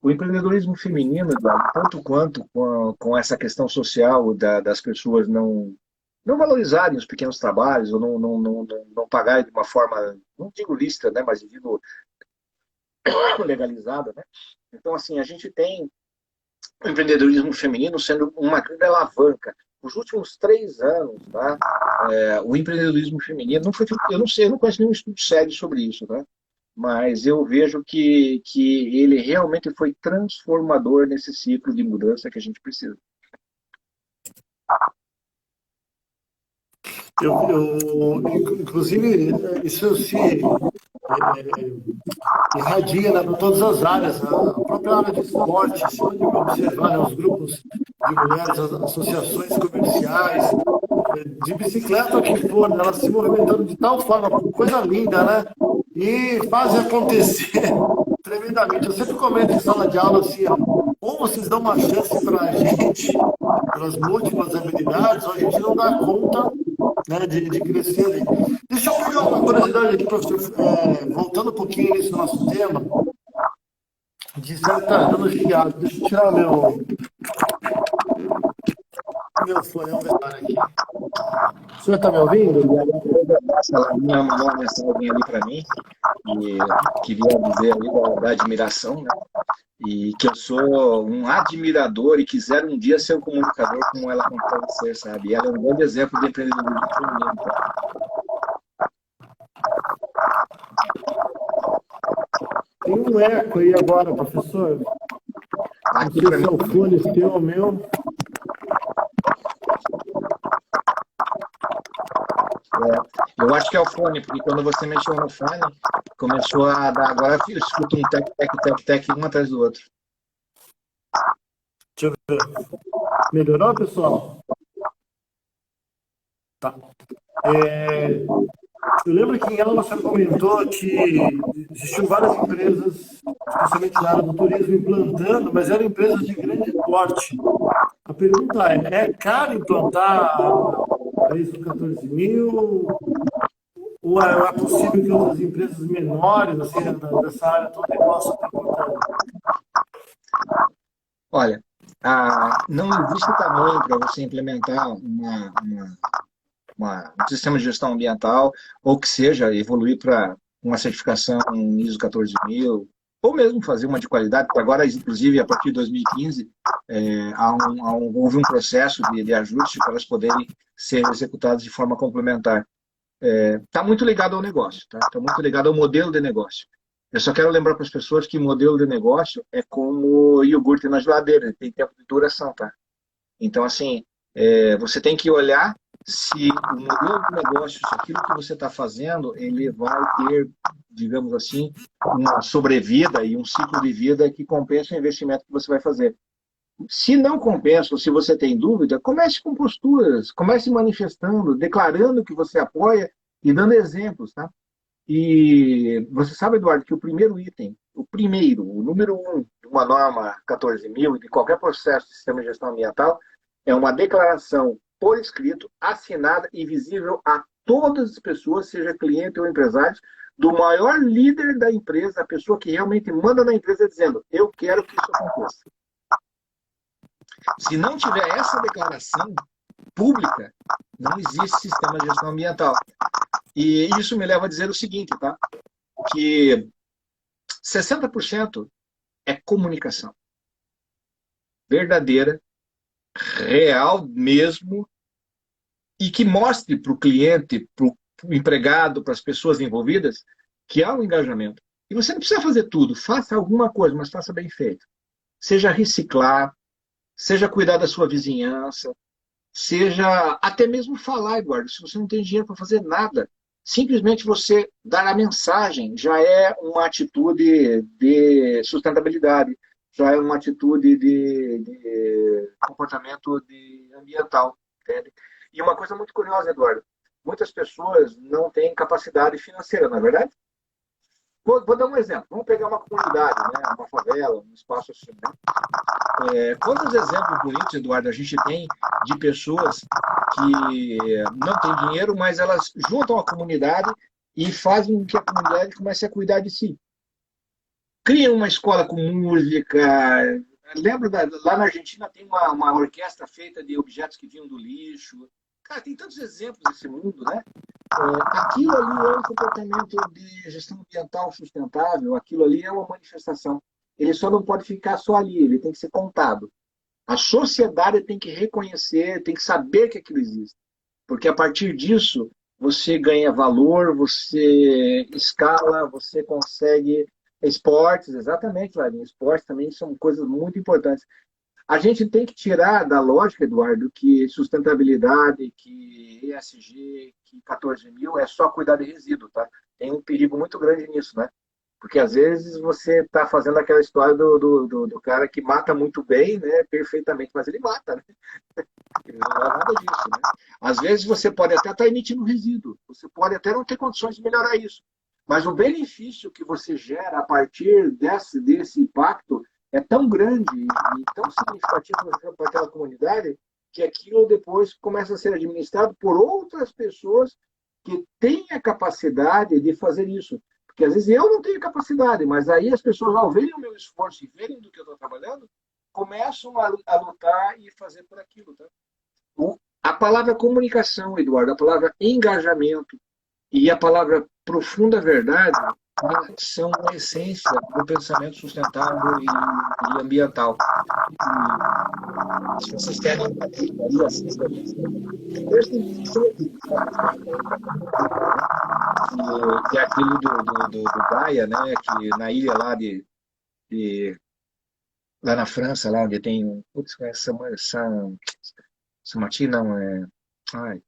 O empreendedorismo feminino, tanto quanto com essa questão social das pessoas não valorizarem os pequenos trabalhos ou não pagarem de uma forma, não digo lícita, né, mas digo legalizada, né? Então, assim, a gente tem o empreendedorismo feminino sendo uma grande alavanca. Nos últimos 3 anos, tá? O empreendedorismo feminino, eu não sei, eu não conheço nenhum estudo sério sobre isso, tá? Mas eu vejo que ele realmente foi transformador nesse ciclo de mudança que a gente precisa. Inclusive, isso se irradia, né, para todas as áreas. A própria área de esporte, se pode observar, né, os grupos de mulheres, as associações comerciais, de bicicleta que for, né, elas se movimentando de tal forma, coisa linda, né? E fazem acontecer tremendamente. Eu sempre comento em sala de aula assim, ó, ou vocês dão uma chance para a gente, pelas múltiplas habilidades, ou a gente não dá conta, né, de crescer ali. Deixa eu pegar uma curiosidade aqui, professor, voltando um pouquinho nesse nosso tema. Disseram que tá dando chiado. Deixa eu tirar meu fone, vamos ver aqui. O senhor tá me ouvindo? E a Graça, ela me mandou uma mensagem ali para mim e queria dizer ali da admiração, né? E que eu sou um admirador e quisera um dia ser um comunicador como ela consegue ser, sabe? E ela é um grande exemplo de empreendedorismo feminino, tá? Tem um eco aí agora, professor. Não Aqui sei para se mim, é o fone seu ou meu. eu acho que é o fone, porque quando você mexeu no fone, começou a dar. Agora eu escuto um tec, tec, tec, tec, um atrás do outro. Deixa eu ver. Melhorou, pessoal? Tá. Eu lembro que em aula você comentou que existiam várias empresas, especialmente na área do turismo, implantando, mas eram empresas de grande porte. A pergunta é caro implantar a ISO 14000? Ou é possível que outras empresas menores, assim, dessa área toda, possam estar implantando? Olha, não existe tamanho para você implementar um sistema de gestão ambiental, ou que seja, evoluir para uma certificação ISO 14000, ou mesmo fazer uma de qualidade, porque agora, inclusive, a partir de 2015, houve um processo de ajuste para elas poderem ser executadas de forma complementar. Está muito ligado ao negócio, tá? Está muito ligado ao modelo de negócio. Eu só quero lembrar para as pessoas que modelo de negócio é como iogurte na geladeira, tem tempo de duração, tá? Então, assim, você tem que olhar se o modelo de negócio, se aquilo que você está fazendo, ele vai ter, digamos assim, uma sobrevida e um ciclo de vida que compensa o investimento que você vai fazer. Se não compensa, ou se você tem dúvida, comece com posturas, comece manifestando, declarando que você apoia e dando exemplos, tá? E você sabe, Eduardo, que o primeiro item, o número um de uma norma 14.000 e de qualquer processo de sistema de gestão ambiental é uma declaração por escrito, assinada e visível a todas as pessoas, seja cliente ou empresário, do maior líder da empresa, a pessoa que realmente manda na empresa dizendo, eu quero que isso aconteça. Se não tiver essa declaração pública, não existe sistema de gestão ambiental. E isso me leva a dizer o seguinte, tá? Que 60% é comunicação. Verdadeira, real mesmo, e que mostre para o cliente, para o empregado, para as pessoas envolvidas, que há um engajamento. E você não precisa fazer tudo, faça alguma coisa, mas faça bem feito. Seja reciclar, seja cuidar da sua vizinhança, seja até mesmo falar, Eduardo, se você não tem dinheiro para fazer nada, simplesmente você dar a mensagem já é uma atitude de sustentabilidade, já é uma atitude de comportamento ambiental, entende? E uma coisa muito curiosa, Eduardo, muitas pessoas não têm capacidade financeira, não é verdade? Vou dar um exemplo. Vamos pegar uma comunidade, né? Uma favela, um espaço assim. Né? Quantos exemplos bonitos, Eduardo, a gente tem de pessoas que não têm dinheiro, mas elas juntam a comunidade e fazem com que a comunidade comece a cuidar de si. Criam uma escola com música. Lembro, lá na Argentina tem uma orquestra feita de objetos que vinham do lixo. Cara, tem tantos exemplos nesse mundo, né? Aquilo ali é um comportamento de gestão ambiental sustentável, aquilo ali é uma manifestação. Ele só não pode ficar só ali, ele tem que ser contado. A sociedade tem que reconhecer, tem que saber que aquilo existe. Porque a partir disso, você ganha valor, você escala, você consegue esportes, exatamente, Larinha. Esportes também são coisas muito importantes. A gente tem que tirar da lógica, Eduardo, que sustentabilidade, que ESG, que 14.000 é só cuidar de resíduo, tá? Tem um perigo muito grande nisso, né? Porque às vezes você está fazendo aquela história do cara que mata muito bem, né? Perfeitamente, mas ele mata, né? Não é nada disso, né? Às vezes você pode até estar emitindo resíduo, você pode até não ter condições de melhorar isso. Mas o benefício que você gera a partir desse impacto é tão grande e tão significativo para aquela comunidade que aquilo depois começa a ser administrado por outras pessoas que têm a capacidade de fazer isso. Porque às vezes eu não tenho capacidade, mas aí as pessoas, ao verem o meu esforço e verem do que eu estou trabalhando, começam a lutar e fazer por aquilo. Tá? A palavra comunicação, Eduardo, a palavra engajamento e a palavra profunda verdade são a essência do pensamento sustentável e ambiental. E se vocês querem assistam, prestem que é aquilo do Gaia, né? Que na ilha lá de lá na França, lá onde tem um. Putz, Samati, não, ai,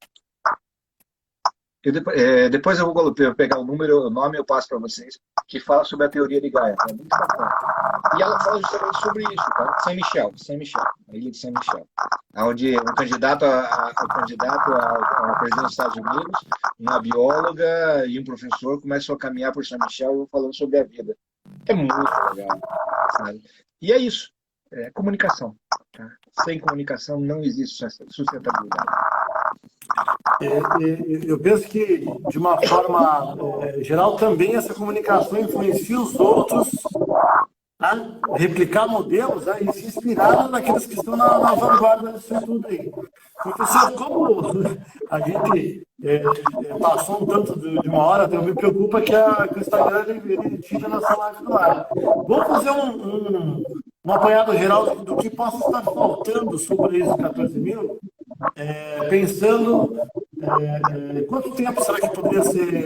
depois eu vou pegar o nome eu passo para vocês, que fala sobre a teoria de Gaia. É muito bacana. E ela fala justamente sobre isso, tá? Saint-Michel, a ilha de Saint-Michel, onde um candidato a presidente dos Estados Unidos, uma bióloga e um professor começam a caminhar por Saint-Michel falando sobre a vida. É muito legal, sabe? E é isso, comunicação. Tá? Sem comunicação não existe sustentabilidade. Eu penso que, de uma forma geral, também essa comunicação influencia os outros a replicar modelos, né, e se inspirar naqueles que estão na vanguarda disso tudo aí. Professor, como a gente passou um tanto de uma hora, eu me preocupa que o Instagram ele tira nossa live do ar. Vamos fazer um apanhado geral do que possa estar faltando sobre isso 14 mil, pensando quanto tempo será que poderia ser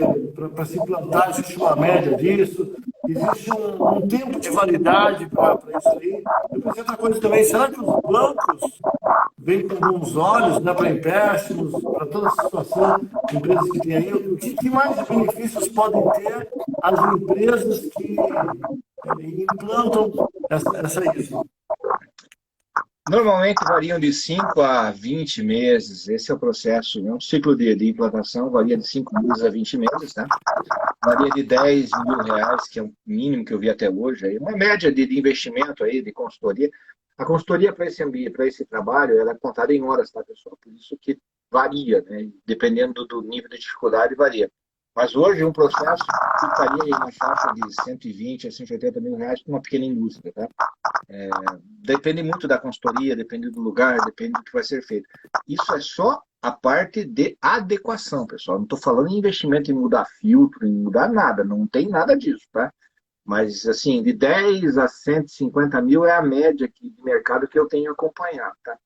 para se implantar? Existe uma média disso? Existe um tempo de validade para isso aí? Eu pensei outra coisa também, será que os bancos vêm com bons olhos, né, para empréstimos, para toda a situação de empresas que tem aí? O que mais de benefícios podem ter as empresas que implantam essa isso? Normalmente variam de 5 a 20 meses, esse é o processo, né? Um ciclo de implantação varia de 5 meses a 20 meses, tá? Varia de 10 mil reais, que é o mínimo que eu vi até hoje, aí, uma média de investimento aí, de consultoria. A consultoria para esse trabalho, ela é contada em horas, tá, pessoal? Por isso que varia, né? Dependendo do nível de dificuldade, varia. Mas hoje um processo ficaria aí na faixa de 120 a 180 mil reais para uma pequena indústria, tá? Depende muito da consultoria, depende do lugar, depende do que vai ser feito. Isso é só a parte de adequação, pessoal. Não estou falando em investimento em mudar filtro, em mudar nada, não tem nada disso, tá? Mas, assim, de 10 a 150 mil é a média de mercado que eu tenho acompanhado, tá?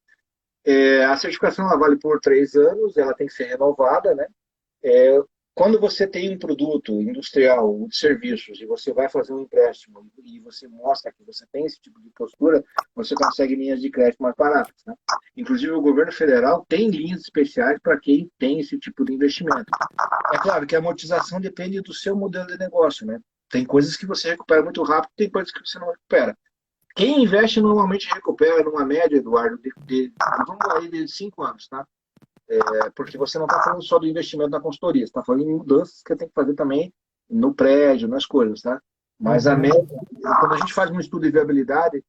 A certificação ela vale por 3 anos, ela tem que ser renovada, né? Quando você tem um produto industrial de serviços e você vai fazer um empréstimo e você mostra que você tem esse tipo de postura, você consegue linhas de crédito mais baratas. Né? Inclusive, o governo federal tem linhas especiais para quem tem esse tipo de investimento. É claro que a amortização depende do seu modelo de negócio. Né? Tem coisas que você recupera muito rápido, tem coisas que você não recupera. Quem investe normalmente recupera numa média, Eduardo, vamos aí de 5 anos, tá? Porque você não está falando só do investimento na consultoria, você está falando em mudanças que tem que fazer também no prédio, nas coisas, tá? Mas a média, quando a gente faz um estudo de viabilidade,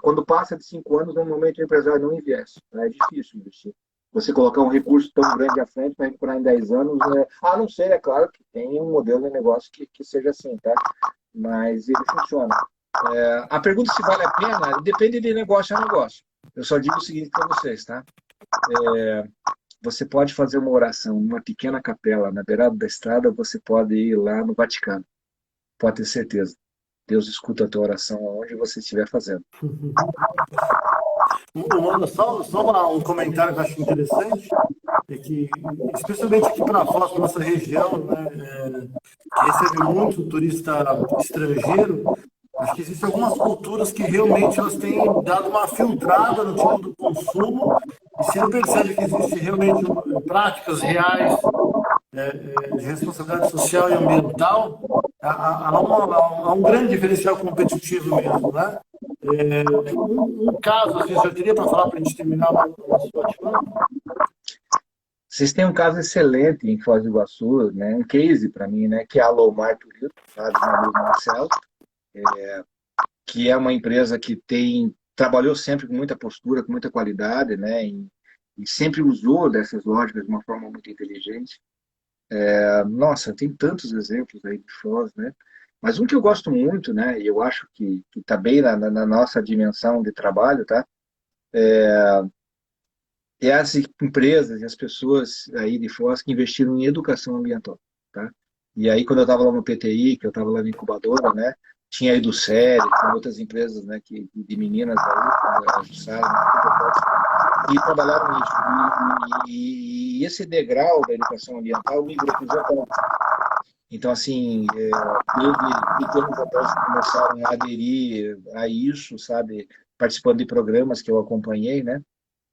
quando passa de 5 anos, normalmente o empresário não investe, né? É difícil investir. Você colocar um recurso tão grande à frente para recuperar em 10 anos, a não ser, é claro, que tem um modelo de negócio que seja assim, tá? Mas ele funciona. A pergunta se vale a pena depende de negócio a negócio. Eu só digo o seguinte para vocês, tá? Você pode fazer uma oração numa pequena capela na beirada da estrada, você pode ir lá no Vaticano. Pode ter certeza. Deus escuta a tua oração aonde você estiver fazendo. Só um comentário que eu acho interessante, é que, especialmente aqui para nós, para nossa região, né, que recebe muito turista estrangeiro, acho que existem algumas culturas que realmente elas têm dado uma filtrada no tipo do consumo, e se não percebe que existe realmente práticas reais de responsabilidade social e ambiental, há um grande diferencial competitivo mesmo, né? Um caso, assim, eu teria para falar para a gente terminar o nosso bate-papo. Vocês têm um caso excelente em Foz do Iguaçu, né? Um case para mim, né? Que é a Lomar Turismo, tá? Do meu amigo Marcelo, que é uma empresa que trabalhou sempre com muita postura, com muita qualidade, né? E sempre usou dessas lógicas de uma forma muito inteligente. Nossa, tem tantos exemplos aí de Foz, né? Mas um que eu gosto muito, né, e eu acho que está bem na nossa dimensão de trabalho, tá? É as empresas e as pessoas aí de Foz que investiram em educação ambiental, tá? E aí, quando eu estava lá no PTI, que eu estava lá na incubadora, né, tinha a Educere, tinha outras empresas, né, de meninas aí, a Jussara, e trabalharam nisso. E esse degrau da educação ambiental migrou para o Japão. Então, assim, teve pequenos hotéis que começaram a aderir a isso, sabe? Participando de programas que eu acompanhei, né?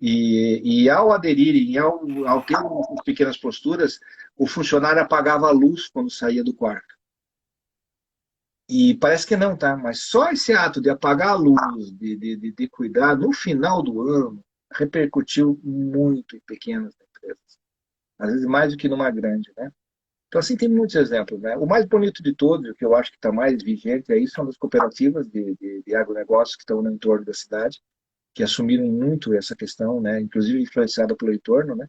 E ao aderirem, ao ter umas pequenas posturas, o funcionário apagava a luz quando saía do quarto. E parece que não, tá? Mas só esse ato de apagar a luz, de cuidar, no final do ano, repercutiu muito em pequenas empresas. Às vezes mais do que numa grande, né? Então, assim, tem muitos exemplos, né? O mais bonito de todos, o que eu acho que está mais vigente aí, são as cooperativas de agronegócios que estão no entorno da cidade, que assumiram muito essa questão, né? Inclusive influenciada pelo entorno, né?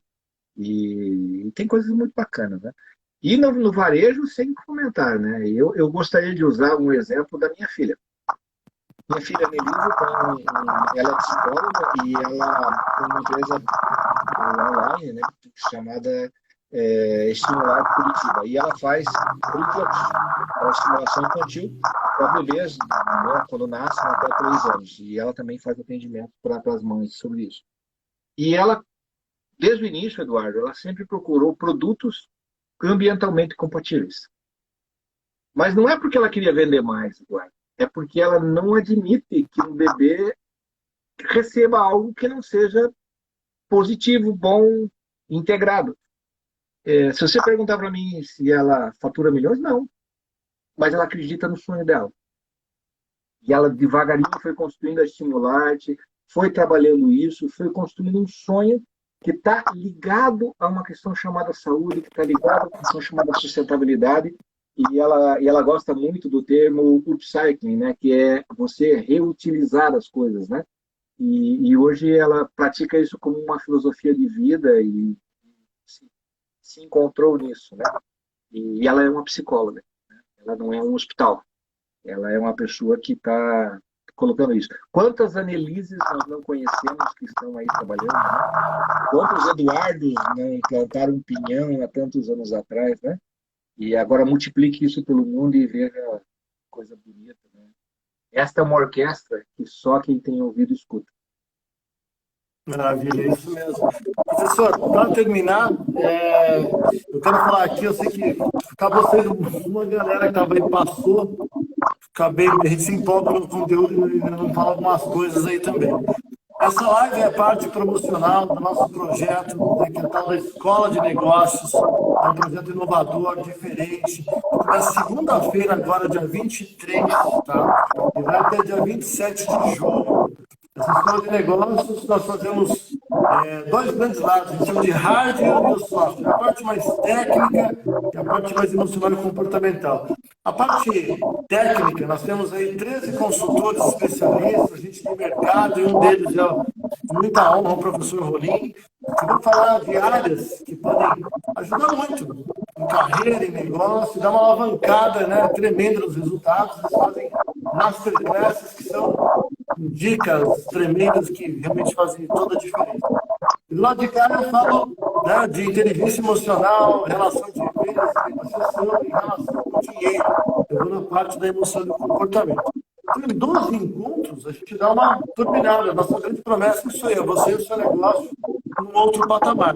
E tem coisas muito bacanas, né? E no varejo, sem comentar, né? Eu gostaria de usar um exemplo da minha filha. Minha filha Melissa ela é psicóloga e ela tem uma empresa online, né, chamada Estimular Curitiba. E ela faz brinquedos para estimulação infantil para bebês, né, quando nascem até 3 anos. E ela também faz atendimento para as mães sobre isso. E ela, desde o início, Eduardo, ela sempre procurou produtos ambientalmente compatíveis. Mas não é porque ela queria vender mais, Eduardo. É porque ela não admite que um bebê receba algo que não seja positivo, bom, integrado. Se você perguntar para mim se ela fatura milhões, não. Mas ela acredita no sonho dela. E ela devagarinho foi construindo a Estimularte, foi trabalhando isso, foi construindo um sonho que está ligado a uma questão chamada saúde, que está ligado a uma questão chamada sustentabilidade. E ela gosta muito do termo upcycling, né? Que é você reutilizar as coisas, né? E hoje ela pratica isso como uma filosofia de vida e se encontrou nisso, né? E ela é uma psicóloga, né? Ela não é um hospital, ela é uma pessoa que está colocando isso. Quantas Anelises nós não conhecemos que estão aí trabalhando, né? Quantos Eduardos não plantaram um pinhão há tantos anos atrás, né? E agora multiplique isso pelo mundo e veja coisa bonita, né? Esta é uma orquestra que só quem tem ouvido escuta. Maravilha, é isso mesmo. Professor, para terminar, eu quero falar aqui, eu sei que acabou sendo uma galera que estava aí, passou, a gente se empolga no conteúdo e não fala algumas coisas aí também. Essa live é parte promocional do nosso projeto, né, que é a tal da Escola de Negócios, é um projeto inovador, diferente. Começa segunda-feira, agora, dia 23, tá? E vai até dia 27 de julho. Essa escola de negócios, nós fazemos dois grandes lados, a gente chama de hardware e o software. A parte mais técnica e a parte mais emocional e comportamental. A parte técnica, nós temos aí 13 consultores especialistas, gente de mercado, e um deles é, com muita honra, o professor Rolim, que vão falar de áreas que podem ajudar muito em carreira, em negócio, dar uma alavancada, né, tremenda nos resultados. Eles fazem masterclasses que são dicas tremendas que realmente fazem toda a diferença. E do lado de cá eu falo, né, de inteligência emocional, relação de vendas, negociação e relação com o dinheiro. Eu vou na parte da emoção e do comportamento. Então, em 12 encontros, a gente dá uma turbinada. Nossa grande promessa é isso aí, você e o seu negócio num outro patamar.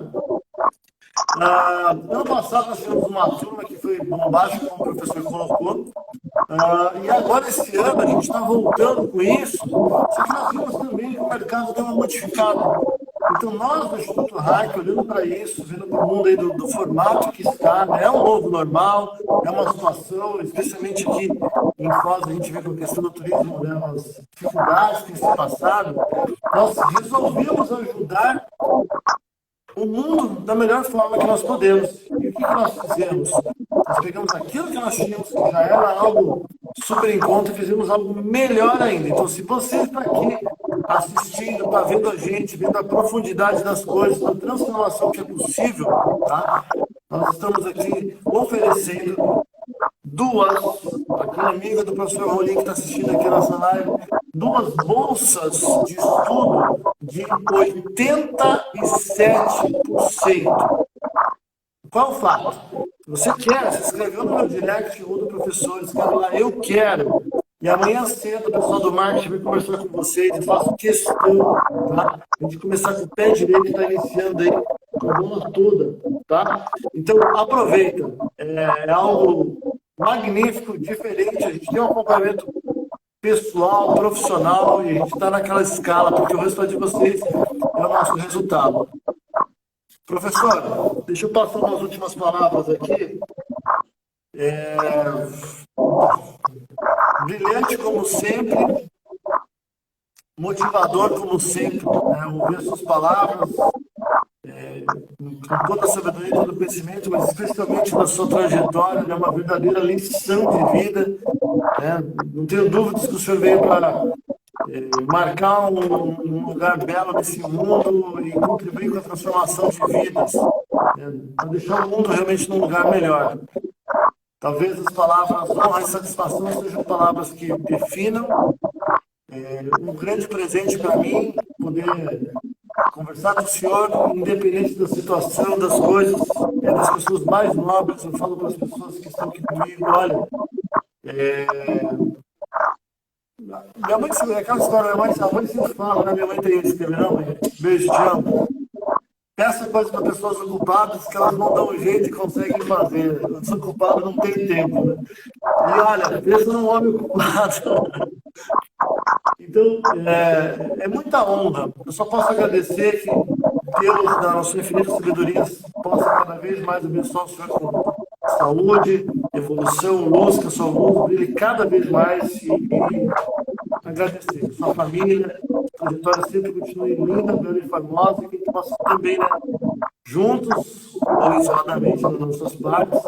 Ano passado nós tivemos uma turma que foi bombástica, como o professor colocou. E agora, esse ano, a gente está voltando com isso, só que nós vimos também que o mercado deu uma modificada. Então, nós do Instituto Hack, olhando para isso, vendo para o mundo aí do formato que está, né, é um novo normal, é uma situação, especialmente aqui em Foz, a gente vê com a questão do turismo, né, as dificuldades que têm se passado, nós resolvemos ajudar o mundo da melhor forma que nós podemos. E o que nós fizemos? Nós pegamos aquilo que nós tínhamos, que já era algo super em conta, e fizemos algo melhor ainda. Então, se você está aqui assistindo, está vendo a gente, vendo a profundidade das coisas, a transformação que é possível, tá? Nós estamos aqui oferecendo duas, aquele amigo do professor Rolim que está assistindo aqui a nossa live, duas bolsas de estudo de 87%. Qual o fato? Se você quer, se inscreveu no meu direct ou do professor, escreve lá, eu quero. E amanhã cedo o pessoal do marketing vai conversar com vocês e faço questão, tá? A gente começar com o pé direito, está iniciando aí com a bola toda, tá? Então, aproveita. É algo magnífico, diferente. A gente tem um acompanhamento pessoal, profissional, e a gente está naquela escala, porque o resultado de vocês é o nosso resultado. Professor, deixa eu passar umas últimas palavras aqui. Brilhante como sempre, motivador como sempre, ouvir suas palavras, com toda a sabedoria e todo o conhecimento, mas especialmente na sua trajetória, é uma verdadeira lição de vida. Não tenho dúvidas que o senhor veio para marcar um lugar belo nesse mundo e contribuir com a transformação de vidas, para deixar o mundo realmente num lugar melhor. Talvez as palavras honra e satisfação sejam palavras que definam. Um grande presente para mim poder conversar com o senhor, independente da situação, das coisas, das pessoas mais nobres. Eu falo para as pessoas que estão aqui comigo, olha, minha mãe, aquela história, a mãe sempre fala, né? Minha mãe tem esse não, beijo, te amo. Peça coisa para pessoas ocupadas que elas não dão jeito e conseguem fazer. Os ocupados não têm tempo, né? E olha, pensa num homem ocupado. Então, é muita honra. Eu só posso agradecer que Deus, na sua infinita sabedoria, possa cada vez mais abençoar o senhor com saúde, evolução, luz, que a sua luz brilhe cada vez mais e agradecer. Sua família, a trajetória sempre continue linda, bela e famosa, e que a gente possa também, né, juntos, ou isoladamente, nas nossas partes,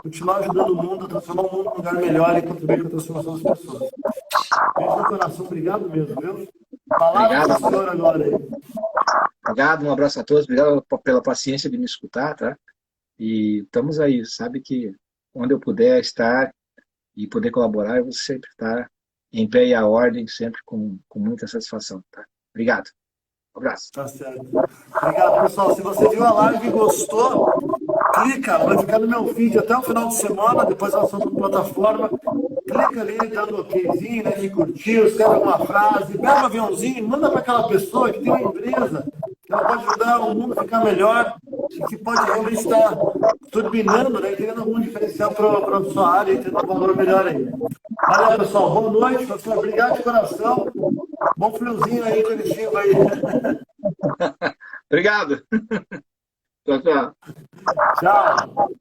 continuar ajudando o mundo a transformar o mundo num lugar melhor e contribuir com a transformação das pessoas. Beijo no coração, obrigado mesmo, viu? Palavra do senhor agora aí. Obrigado, um abraço a todos, obrigado pela paciência de me escutar, tá? E estamos aí, sabe que onde eu puder estar e poder colaborar, eu vou sempre estar em pé e à ordem, sempre com muita satisfação, tá? Obrigado. Um abraço. Tá certo. Obrigado, pessoal. Se você viu a live e gostou, clica, vai ficar no meu feed até o final de semana, depois nós vamos para a plataforma. Clica ali, dando okzinho, né, que curtiu, escreve uma frase, pega um aviãozinho, manda para aquela pessoa que tem uma empresa, que ela pode ajudar o mundo a ficar melhor, e que pode realmente estar turbinando, né, tendo algum diferencial para a sua área e tendo um valor melhor aí. Valeu, pessoal. Boa noite, professor. Obrigado de coração. Bom friozinho aí, Curitiba aí. Obrigado. Tchau, tchau. Tchau.